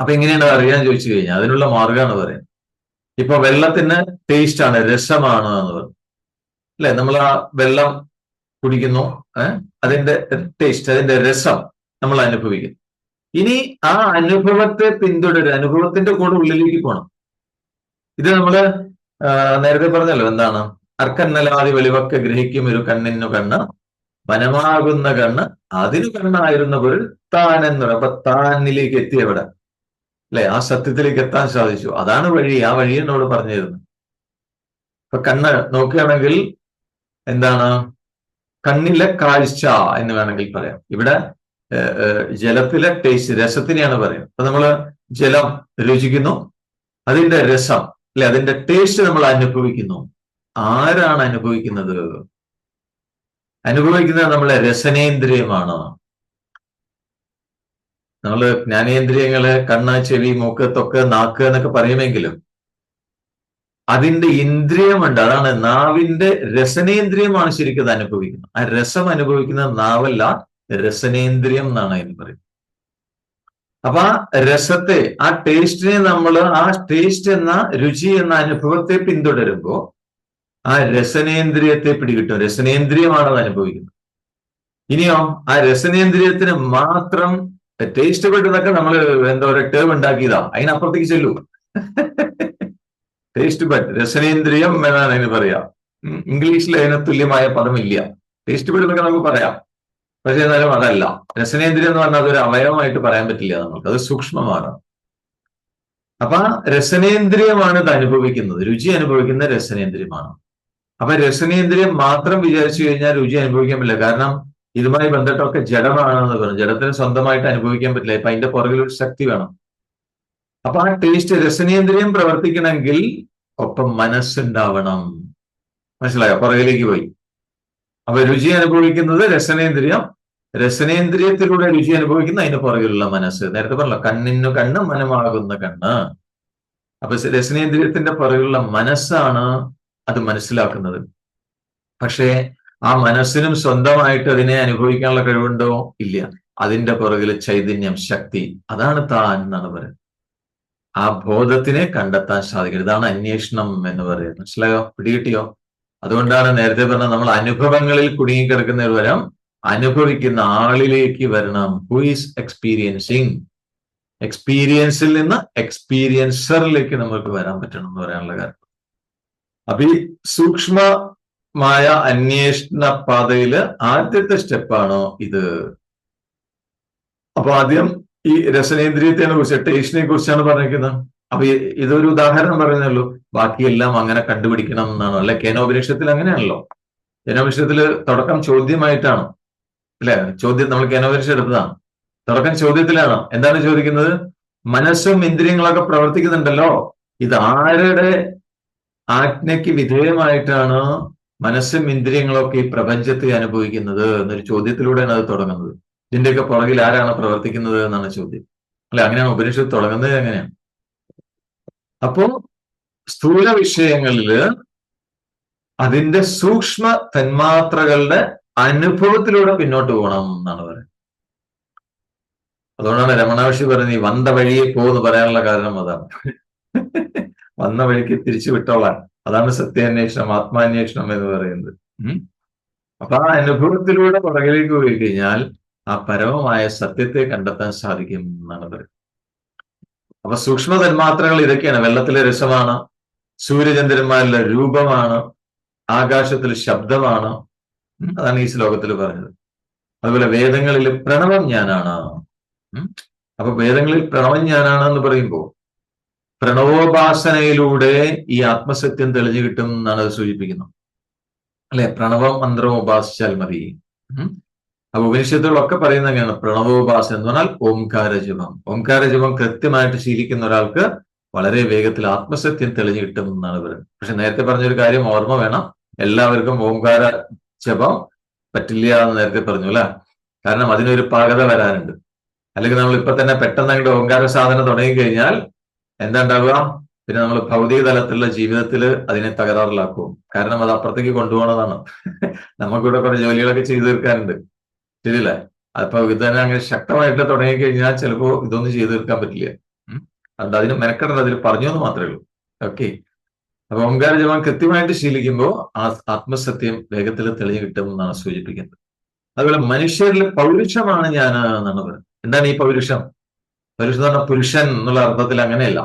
അപ്പൊ എങ്ങനെയാണ് അറിയാൻ ചോദിച്ചു കഴിഞ്ഞാൽ അതിനുള്ള മാർഗമാണ് പറയുന്നത്. ഇപ്പൊ വെള്ളത്തിന് ടേസ്റ്റ് ആണ്, രസമാണ് എന്ന് പറയും, അല്ലെ. നമ്മൾ ആ വെള്ളം കുടിക്കുന്നു, അതിന്റെ ടേസ്റ്റ്, അതിന്റെ രസം നമ്മൾ അനുഭവിക്കുന്നു. ഇനി ആ അനുഭവത്തെ പിന്തുടരുക, അനുഭവത്തിന്റെ കൂടെ ഉള്ളിലേക്ക് പോകണം. ഇത് നമ്മള് നേരത്തെ പറഞ്ഞല്ലോ, എന്താണ്, അർക്കന്നലാതി വെളിവൊക്കെ ഗ്രഹിക്കും ഒരു കണ്ണിനു കണ്ണ്, മനമാകുന്ന കണ്ണ് അതിനു കണ്ണായിരുന്ന പൊരുൾ താൻ എന്ന്. അപ്പൊ താനിലേക്ക് എത്തിയവിടെ, അല്ലെ, ആ സത്യത്തിലേക്ക് എത്താൻ സാധിച്ചു. അതാണ് വഴി. ആ വഴി എന്നോട് പറഞ്ഞു തരുന്നു. ഇപ്പൊ കണ്ണ് നോക്കുകയാണെങ്കിൽ എന്താണ്, കണ്ണിലെ കാഴ്ച എന്ന് വേണമെങ്കിൽ പറയാം. ഇവിടെ ജലത്തിലെ ടേസ്റ്റ്, രസത്തിനെയാണ് പറയുന്നത്. അപ്പൊ നമ്മള് ജലം രുചിക്കുന്നു, അതിന്റെ രസം, അല്ലെ, അതിന്റെ ടേസ്റ്റ് നമ്മൾ അനുഭവിക്കുന്നു. ആരാണ് അനുഭവിക്കുന്നത്? അനുഭവിക്കുന്നത് നമ്മളെ രസനേന്ദ്രിയമാണ്. നമ്മള് ജ്ഞാനേന്ദ്രിയങ്ങള് കണ്ണ്, ചെവി, മൂക്ക്, ത്വക്ക്, നാക്ക് എന്നൊക്കെ പറയുമെങ്കിലും അതിന്റെ ഇന്ദ്രിയമുണ്ട്. അതാണ് നാവിന്റെ രസനേന്ദ്രിയമാണ് ശരിക്കും അത് അനുഭവിക്കുന്നത്. ആ രസം അനുഭവിക്കുന്നത് നാവല്ല, രസനേന്ദ്രിയം എന്നാണ് അതിന് പറയുന്നത്. അപ്പൊ ആ രസത്തെ, ആ ടേസ്റ്റിനെ നമ്മൾ, ആ ടേസ്റ്റ് എന്ന രുചി എന്ന അനുഭവത്തെ പിന്തുടരുമ്പോ ആ രസനേന്ദ്രിയത്തെ പിടികിട്ടും. രസനേന്ദ്രിയമാണ് അത് അനുഭവിക്കുന്നത്. ഇനിയോ ആ രസനേന്ദ്രിയത്തിന് മാത്രം ടേസ്റ്റ് പെട്ടതൊക്കെ നമ്മൾ എന്താ പറയുക, ടേം ഉണ്ടാക്കിയതാ, അതിനപ്പുറത്തേക്ക് ചെല്ലൂ. ടേസ്റ്റ് ബഡ്, രസനേന്ദ്രിയം എന്നാണ് അതിന് പറയാ. ഇംഗ്ലീഷിൽ അതിന് തുല്യമായ പദമില്ല. ടേസ്റ്റ് ബഡ് എന്നൊക്കെ നമുക്ക് പറയാം, പക്ഷെ എന്നാലും അതല്ല. രസനേന്ദ്രിയം എന്ന് പറഞ്ഞാൽ അതൊരു അവയവമായിട്ട് പറയാൻ പറ്റില്ല നമുക്ക്, അത് സൂക്ഷ്മമാണ്. അപ്പൊ ആ രസനേന്ദ്രിയമാണ് ഇത് അനുഭവിക്കുന്നത്, രുചി അനുഭവിക്കുന്ന രസനേന്ദ്രിയമാണ്. അപ്പൊ രസനേന്ദ്രിയം മാത്രം വിചാരിച്ചു കഴിഞ്ഞാൽ രുചി അനുഭവിക്കാൻ പറ്റില്ല. കാരണം ഇതുമായി ബന്ധപ്പെട്ടൊക്കെ ജഡമാണെന്ന് പറഞ്ഞു. ജഡത്തിന് സ്വന്തമായിട്ട് അനുഭവിക്കാൻ പറ്റില്ല. ഇപ്പൊ അതിന്റെ പുറകിൽ ഒരു ശക്തി വേണം. അപ്പൊ ആ ടേസ്റ്റ്, രസനേന്ദ്രിയം പ്രവർത്തിക്കണമെങ്കിൽ ഒപ്പം മനസ്സുണ്ടാവണം. മനസ്സിലായോ? പുറകിലേക്ക് പോയി. അപ്പൊ രുചി അനുഭവിക്കുന്നത് രസനേന്ദ്രിയം, രസനേന്ദ്രിയത്തിലൂടെ രുചി അനുഭവിക്കുന്ന അതിന് പുറകിലുള്ള മനസ്സ്. നേരത്തെ പറഞ്ഞല്ലോ, കണ്ണിനു കണ്ണ്, മനമാകുന്ന കണ്ണ്. അപ്പൊ രസനേന്ദ്രിയത്തിന്റെ പുറകിലുള്ള മനസ്സാണ് അത് മനസ്സിലാക്കുന്നത്. പക്ഷേ ആ മനസ്സിനും സ്വന്തമായിട്ട് അതിനെ അനുഭവിക്കാനുള്ള കഴിവുണ്ടോ? ഇല്ല. അതിന്റെ പുറകിൽ ചൈതന്യം, ശക്തി, അതാണ് താൻ എന്നാണ് പറയുന്നത്. ആ ബോധത്തിനെ കണ്ടെത്താൻ സാധിക്കും. ഇതാണ് അന്വേഷണം എന്ന് പറയുന്നത്. മനസ്സിലായോ? പിടികിട്ടിയോ? അതുകൊണ്ടാണ് നേരത്തെ പറഞ്ഞ നമ്മൾ അനുഭവങ്ങളിൽ കുടുങ്ങിക്കിടക്കുന്നതിന് പകരം അനുഭവിക്കുന്ന ആളിലേക്ക് വരണം. Who is experiencing. എക്സ്പീരിയൻസിൽ നിന്ന് എക്സ്പീരിയൻസറിലേക്ക് നമുക്ക് വരാൻ പറ്റണം എന്ന് പറയാനുള്ള കാര്യം. അപ്പൊ ഈ സൂക്ഷ്മമായ അന്വേഷണ പാതയില് ആദ്യത്തെ സ്റ്റെപ്പാണോ ഇത്. അപ്പൊ ആദ്യം ഈ രസനേന്ദ്രിയത്തെ കുറിച്ച്, ടേസ്റ്റിനെ കുറിച്ചാണ് പറഞ്ഞിരിക്കുന്നത്. അപ്പൊ ഇതൊരു ഉദാഹരണം പറയുന്നുള്ളൂ. ബാക്കിയെല്ലാം അങ്ങനെ കണ്ടുപിടിക്കണം എന്നാണോ? അല്ലെ, കേനോപനിഷത്തിൽ അങ്ങനെയാണല്ലോ. കേനോപനിഷത്തില് തുടക്കം ചോദ്യമായിട്ടാണ്, അല്ലെ. ചോദ്യം നമ്മൾ കേനോപനിഷത്ത് എടുത്തതാണ്. തുടക്കം ചോദ്യത്തിലാണ്. എന്താണ് ചോദിക്കുന്നത്? മനസ്സും ഇന്ദ്രിയങ്ങളൊക്കെ പ്രവർത്തിക്കുന്നുണ്ടല്ലോ, ഇത് ആരുടെ ആജ്ഞയ്ക്ക് വിധേയമായിട്ടാണ് മനസ്സും ഇന്ദ്രിയങ്ങളൊക്കെ ഈ പ്രപഞ്ചത്തെ അനുഭവിക്കുന്നത് എന്നൊരു ചോദ്യത്തിലൂടെയാണ് അത് തുടങ്ങുന്നത്. ഇതിന്റെയൊക്കെ പുറകിൽ ആരാണ് പ്രവർത്തിക്കുന്നത് എന്നാണ് ചോദ്യം, അല്ലെ. അങ്ങനെയാണ് ഉപനിഷത്ത് തുടങ്ങുന്നത്. അങ്ങനെയാണ്. അപ്പോ സ്ഥൂല വിഷയങ്ങളില് അതിന്റെ സൂക്ഷ്മ തന്മാത്രകളുടെ അനുഭവത്തിലൂടെ പിന്നോട്ട് പോകണം എന്നാണ് പറയുന്നത്. അതുകൊണ്ടാണ് രമണ മഹർഷി പറയുന്നത് ഈ വന്ന വഴിയെ പോകുമെന്ന് പറയാനുള്ള കാരണം അതാണ്. വന്ന വഴിക്ക് തിരിച്ചു വിട്ടോളാൻ. അതാണ് സത്യാന്വേഷണം, ആത്മാന്വേഷണം എന്ന് പറയുന്നത്. അപ്പൊ ആ അനുഭവത്തിലൂടെ പുറകിലേക്ക് പോയി കഴിഞ്ഞാൽ ആ പരമമായ സത്യത്തെ കണ്ടെത്താൻ സാധിക്കും എന്നാണ് പറയുന്നത്. അപ്പൊ സൂക്ഷ്മ തന്മാത്രകൾ ഇതൊക്കെയാണ്. വെള്ളത്തിലെ രസമാണ്, സൂര്യചന്ദ്രന്മാരിലെ രൂപമാണ്, ആകാശത്തിൽ ശബ്ദമാണ്. അതാണ് ഈ ശ്ലോകത്തിൽ പറഞ്ഞത്. അതുപോലെ വേദങ്ങളിൽ പ്രണവം ഞാനാണ്. ഉം. അപ്പൊ വേദങ്ങളിൽ പ്രണവം ഞാനാണ് എന്ന് പറയുമ്പോൾ പ്രണവോപാസനയിലൂടെ ഈ ആത്മസത്യം തെളിഞ്ഞു കിട്ടും എന്നാണ് അത് സൂചിപ്പിക്കുന്നത്. അല്ലെ, പ്രണവം മന്ത്രം ഉപാസിച്ചാൽ മതി. ഉം. അപ്പൊ ഉപനിഷത്തുകളൊക്കെ പറയുന്ന അങ്ങനെയാണ്. പ്രണവോപാസന എന്ന് പറഞ്ഞാൽ ഓംകാര ജപം. ഓംകാര ജപം കൃത്യമായിട്ട് ശീലിക്കുന്ന ഒരാൾക്ക് വളരെ വേഗത്തിൽ ആത്മസത്യം തെളിഞ്ഞു കിട്ടും എന്നാണ് പറയുന്നത്. പക്ഷെ നേരത്തെ പറഞ്ഞൊരു കാര്യം ഓർമ്മ വേണം, എല്ലാവർക്കും ഓംകാര ജപം പറ്റില്ല എന്ന് നേരത്തെ പറഞ്ഞു അല്ലെ. കാരണം അതിനൊരു പാകത വരാനുണ്ട്. അല്ലെങ്കിൽ നമ്മൾ ഇപ്പൊ തന്നെ പെട്ടെന്ന് അങ്ങോട്ട് ഓംകാര സാധന തുടങ്ങി കഴിഞ്ഞാൽ എന്താ ഉണ്ടാവുക? പിന്നെ നമ്മൾ ഭൗതിക തലത്തിലുള്ള ജീവിതത്തിൽ അതിനെ തകരാറിലാക്കും. കാരണം അത് അപ്പുറത്തേക്ക് കൊണ്ടുപോകണതാണ്. നമുക്കിവിടെ കുറെ ജോലികളൊക്കെ ചെയ്തു തീർക്കാനുണ്ട്, ശരിയല്ലേ? അപ്പൊ ഇത് തന്നെ അങ്ങനെ ശക്തമായിട്ട് തുടങ്ങിക്കഴിഞ്ഞാൽ ചിലപ്പോ ഇതൊന്നും ചെയ്തു തീർക്കാൻ പറ്റില്ല. അതുകൊണ്ട് അതിന് മെനക്കെടേണ്ട, അതിൽ പറഞ്ഞു എന്ന് മാത്രമേ ഉള്ളൂ. ഓക്കെ. അപ്പൊ ഓംകാര ജപം കൃത്യമായിട്ട് ശീലിക്കുമ്പോൾ ആ ആത്മസത്യം വേഗത്തിൽ തെളിഞ്ഞു കിട്ടും എന്നാണ് സൂചിപ്പിക്കുന്നത്. അതുപോലെ മനുഷ്യരിൽ പൗരുഷമാണ് ഞാൻ എന്നാണ് പറയുന്നത്. എന്താണ് ഈ പൗരുഷം? പൗരുഷം എന്ന് പറഞ്ഞാൽ പുരുഷൻ എന്നുള്ള അർത്ഥത്തിൽ അങ്ങനെയല്ല.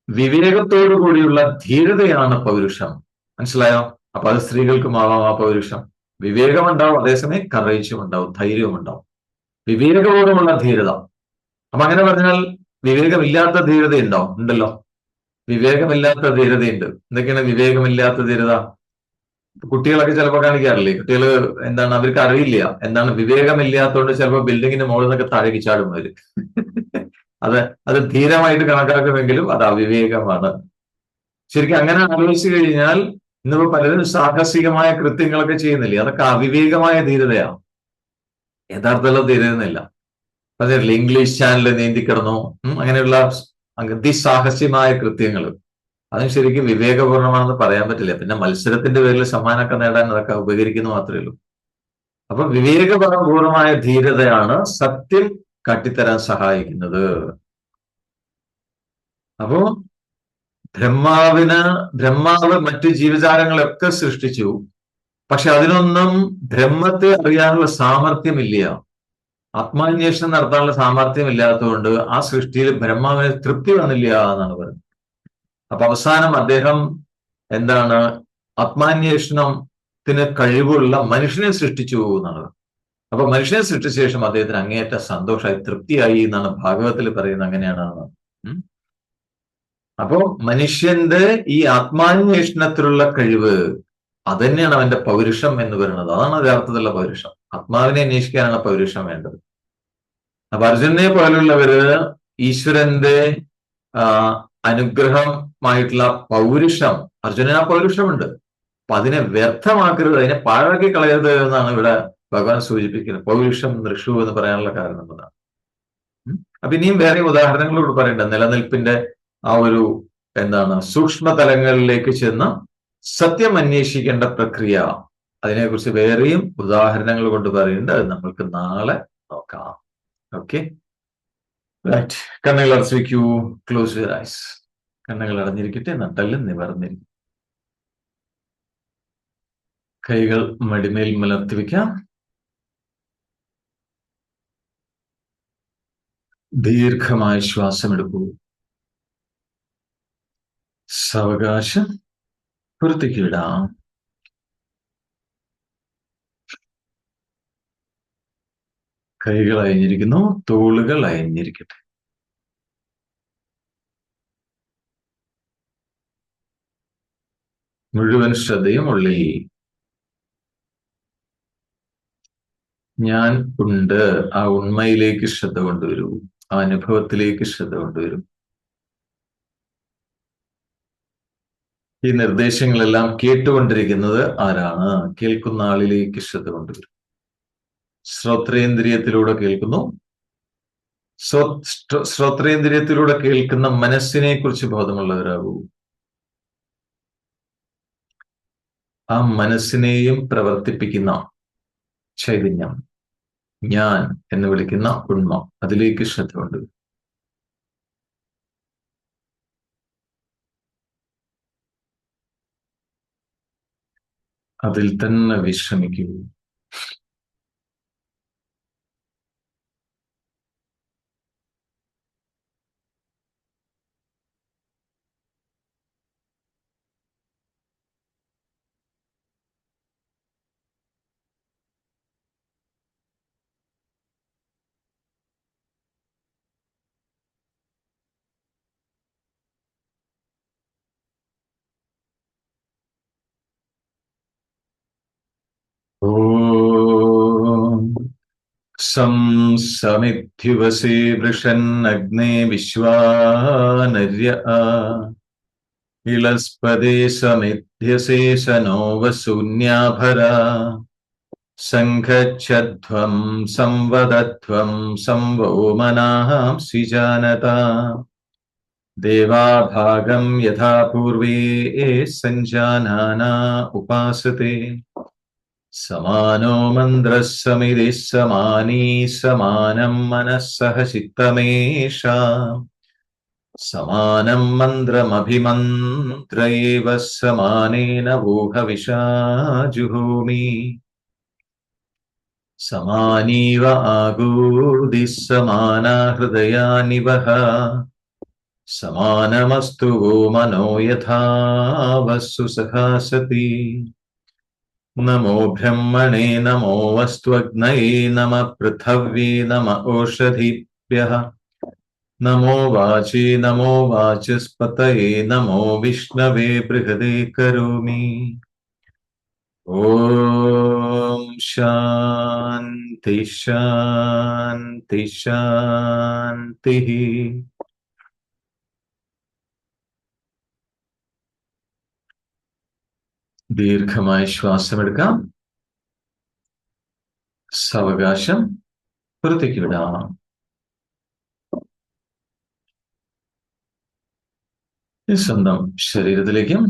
വിവേകത്തോടു കൂടിയുള്ള ധീരതയാണ് പൗരുഷം. മനസ്സിലായോ? അപ്പൊ അത് സ്ത്രീകൾക്കും ആവാം ആ പൗരുഷം. വിവേകമുണ്ടാവും, അതേസമയം കറേജും ഉണ്ടാവും, ധൈര്യവും ഉണ്ടാവും. വിവേകപൂർവ്വമുള്ള ധീരത. അപ്പൊ അങ്ങനെ പറഞ്ഞാൽ വിവേകമില്ലാത്ത ധീരത ഉണ്ടാവും, ഉണ്ടല്ലോ. വിവേകമില്ലാത്ത ധീരതയുണ്ട്. എന്തൊക്കെയാണ് വിവേകമില്ലാത്ത ധീരത? കുട്ടികളൊക്കെ ചിലപ്പോൾ കാണിക്കാറില്ലേ? കുട്ടികൾ എന്താണ്, അവർക്ക് അറിയില്ല എന്താണ് വിവേകമില്ലാത്തതുകൊണ്ട് ചിലപ്പോൾ ബിൽഡിങ്ങിന്റെ മുകളിൽ നിന്നൊക്കെ താഴേക്ക് ചാടും അവര്. അത് അത് ധീരമായിട്ട് കണക്കാക്കുമെങ്കിലും അത് അവിവേകമാണ്. ശരിക്കും അങ്ങനെ ആലോചിച്ചു കഴിഞ്ഞാൽ ഇന്നിപ്പോ പലരും സാഹസികമായ കൃത്യങ്ങളൊക്കെ ചെയ്യുന്നില്ലേ, അതൊക്കെ അവിവേകമായ ധീരതയാണ്. യഥാർത്ഥമുള്ള ധീരതയൊന്നുമില്ല. പറഞ്ഞിട്ടില്ല, ഇംഗ്ലീഷ് ചാനൽ നീന്തിക്കിടന്നു, അങ്ങനെയുള്ള അതിസാഹസ്യമായ കൃത്യങ്ങൾ, അതും ശരിക്കും വിവേകപൂർണമാണെന്ന് പറയാൻ പറ്റില്ല. പിന്നെ മത്സരത്തിന്റെ പേരിൽ സമ്മാനമൊക്കെ നേടാൻ അതൊക്കെ ഉപകരിക്കുന്നു മാത്രമേ ഉള്ളൂ. അപ്പൊ വിവേകപൂർവമായ ധീരതയാണ് സത്യം കാട്ടിത്തരാൻ സഹായിക്കുന്നത്. അപ്പോ ബ്രഹ്മാവ് മറ്റു ജീവജാലങ്ങളൊക്കെ സൃഷ്ടിച്ചു. പക്ഷെ അതിനൊന്നും ബ്രഹ്മത്തെ അറിയാനുള്ള സാമർഥ്യമില്ല. ആത്മാന്വേഷണം നടത്താനുള്ള സാമർഥ്യം ഇല്ലാത്തതുകൊണ്ട് ആ സൃഷ്ടിയിൽ ബ്രഹ്മാവിന് തൃപ്തി വന്നില്ല എന്നാണ് പറയുന്നത്. അപ്പൊ അവസാനം അദ്ദേഹം എന്താണ്, ആത്മാന്വേഷണത്തിന് കഴിവുള്ള മനുഷ്യനെ സൃഷ്ടിച്ചു എന്നാണ്. അപ്പൊ മനുഷ്യനെ സൃഷ്ടിച്ച ശേഷം അദ്ദേഹത്തിന് അങ്ങേയറ്റ സന്തോഷമായി, തൃപ്തിയായി എന്നാണ് ഭാഗവത്തിൽ പറയുന്നത്. അങ്ങനെയാണ്. അപ്പോ മനുഷ്യന്റെ ഈ ആത്മാന്വേഷണത്തിലുള്ള കഴിവ്, അതന്നെയാണ് അവന്റെ പൗരുഷം എന്ന് പറയുന്നത്. അതാണ് യഥാർത്ഥത്തിലുള്ള പൗരുഷം. ആത്മാവിനെ അന്വേഷിക്കാനാണ് പൗരുഷം വേണ്ടത്. അപ്പൊ അർജുനനെ പോലുള്ളവര് ഈശ്വരന്റെ അനുഗ്രഹമായിട്ടുള്ള പൗരുഷം, അർജുനന് ആ പൗരുഷമുണ്ട്. അപ്പൊ അതിനെ വ്യർത്ഥമാക്കരുത്, അതിനെ പാഴാക്കി കളയരുത് എന്നാണ് ഇവിടെ ഭഗവാൻ സൂചിപ്പിക്കുന്നത്. പൗരുഷം നൃഷു എന്ന് പറയാനുള്ള കാരണം അതാണ്. അപ്പൊ ഇനിയും വേറെ ഉദാഹരണങ്ങളോട് പറയണ്ട. നിലനിൽപ്പിന്റെ ആ ഒരു സൂക്ഷ്മ തലങ്ങളിലേക്ക് ചെന്ന് സത്യം അന്വേഷിക്കേണ്ട പ്രക്രിയ, അതിനെക്കുറിച്ച് വേറെയും ഉദാഹരണങ്ങൾ കൊണ്ട് പറയുന്നുണ്ട്. അത് നമ്മൾക്ക് നാളെ നോക്കാം. Okay, right. കണ്ണുകൾ അടച്ചു വയ്ക്കൂ. Close your eyes. കണ്ണുകൾ അടഞ്ഞിരിക്കട്ടെ, നട്ടെല്ല് നിവർന്നിരിക്കും. കൈകൾ മടിമേൽ മലർത്തി വയ്ക്കാം. ദീർഘമായ ശ്വാസമെടുക്കൂ. സാവകാശം പുറത്തേക്ക് വിടാം. കൈകൾ അയഞ്ഞിരിക്കുന്നു, തോളുകൾ അയഞ്ഞിരിക്കട്ടെ. മുഴുവൻ ശ്രദ്ധയും ഉള്ളിൽ. ഞാൻ ഉണ്ട്, ആ ഉണ്മയിലേക്ക് ശ്രദ്ധ കൊണ്ടുവരൂ, ആ അനുഭവത്തിലേക്ക് ശ്രദ്ധ കൊണ്ടുവരൂ. ഈ നിർദ്ദേശങ്ങളെല്ലാം കേട്ടുകൊണ്ടിരിക്കുന്നത് ആരാണ്? കേൾക്കുന്ന ആളിലേക്ക് ശ്രദ്ധ കൊണ്ടുവരും. ശ്രോത്രേന്ദ്രിയത്തിലൂടെ കേൾക്കുന്നു. ശ്രോത്രേന്ദ്രിയത്തിലൂടെ കേൾക്കുന്ന മനസ്സിനെ കുറിച്ച് ബോധമുള്ളവരാകൂ. ആ മനസ്സിനെയും പ്രവർത്തിപ്പിക്കുന്ന ചൈതന്യം, ഞാൻ എന്ന് വിളിക്കുന്ന ഉണ്മ, അതിലേക്ക് ശ്രദ്ധ കൊണ്ടുവരും. അതിൽ തന്നെ വിശ്രമിക്കൂ. ഓം സം സമിത്യുവസേ വൃഷന്നഗ്നേ വിശ്വാനര്യ ഇളസ്പദേ സമിധ്യശേഷനോ വസൂന്യാഭര സംഘച്ഛധ്വം സംവദധ്വം സംവോ മനാംസി ജാനത ദേവാഭാഗം യഥാ പൂർവേ സഞ്ജാനാന ഉപാസത്തെ സമാനോ മന്ത്രഃ സമിതിഃ സമാനീ സമാനം മനഃ സഹ ചിത്തമേഷാം സമാനം മന്ത്രമഭിമന്ത്ര ഏവ സമാനേന വോഹവിഷാ ജുഹോമി സമാനീവ ആഗൂദിഃ സമാനാ ഹൃദയാനിവഹ സമാനമസ്തു വോ മനോ യഥാ വസ്സു സഹാസതി നമോ ബ്രഹ്മണേ നമോ വസ്ത്വഗ്നയേ നമ പൃഥവ്യേ നമ ഓഷധീഭ്യഃ നമോ വാചി നമോ വാചസ്പതയേ നമോ വിഷ്ണവേ ബൃഹദേ കരോമി. ഓം ശാന്തി ശാന്തി ശാന്തി. ദീർഘമായ ശ്വാസമെടുക്കാം. സാവകാശം പുറത്തേക്ക് വിടാം. സ്വന്തം ശരീരത്തിലേക്കും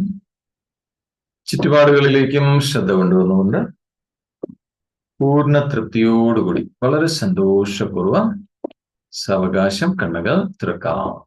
ചുറ്റുപാടുകളിലേക്കും ശ്രദ്ധ കൊണ്ടുവന്നുകൊണ്ട് പൂർണ്ണ തൃപ്തിയോടുകൂടി വളരെ സന്തോഷപൂർവ്വം സാവകാശം കണ്ണുകൾ തുറക്കാം.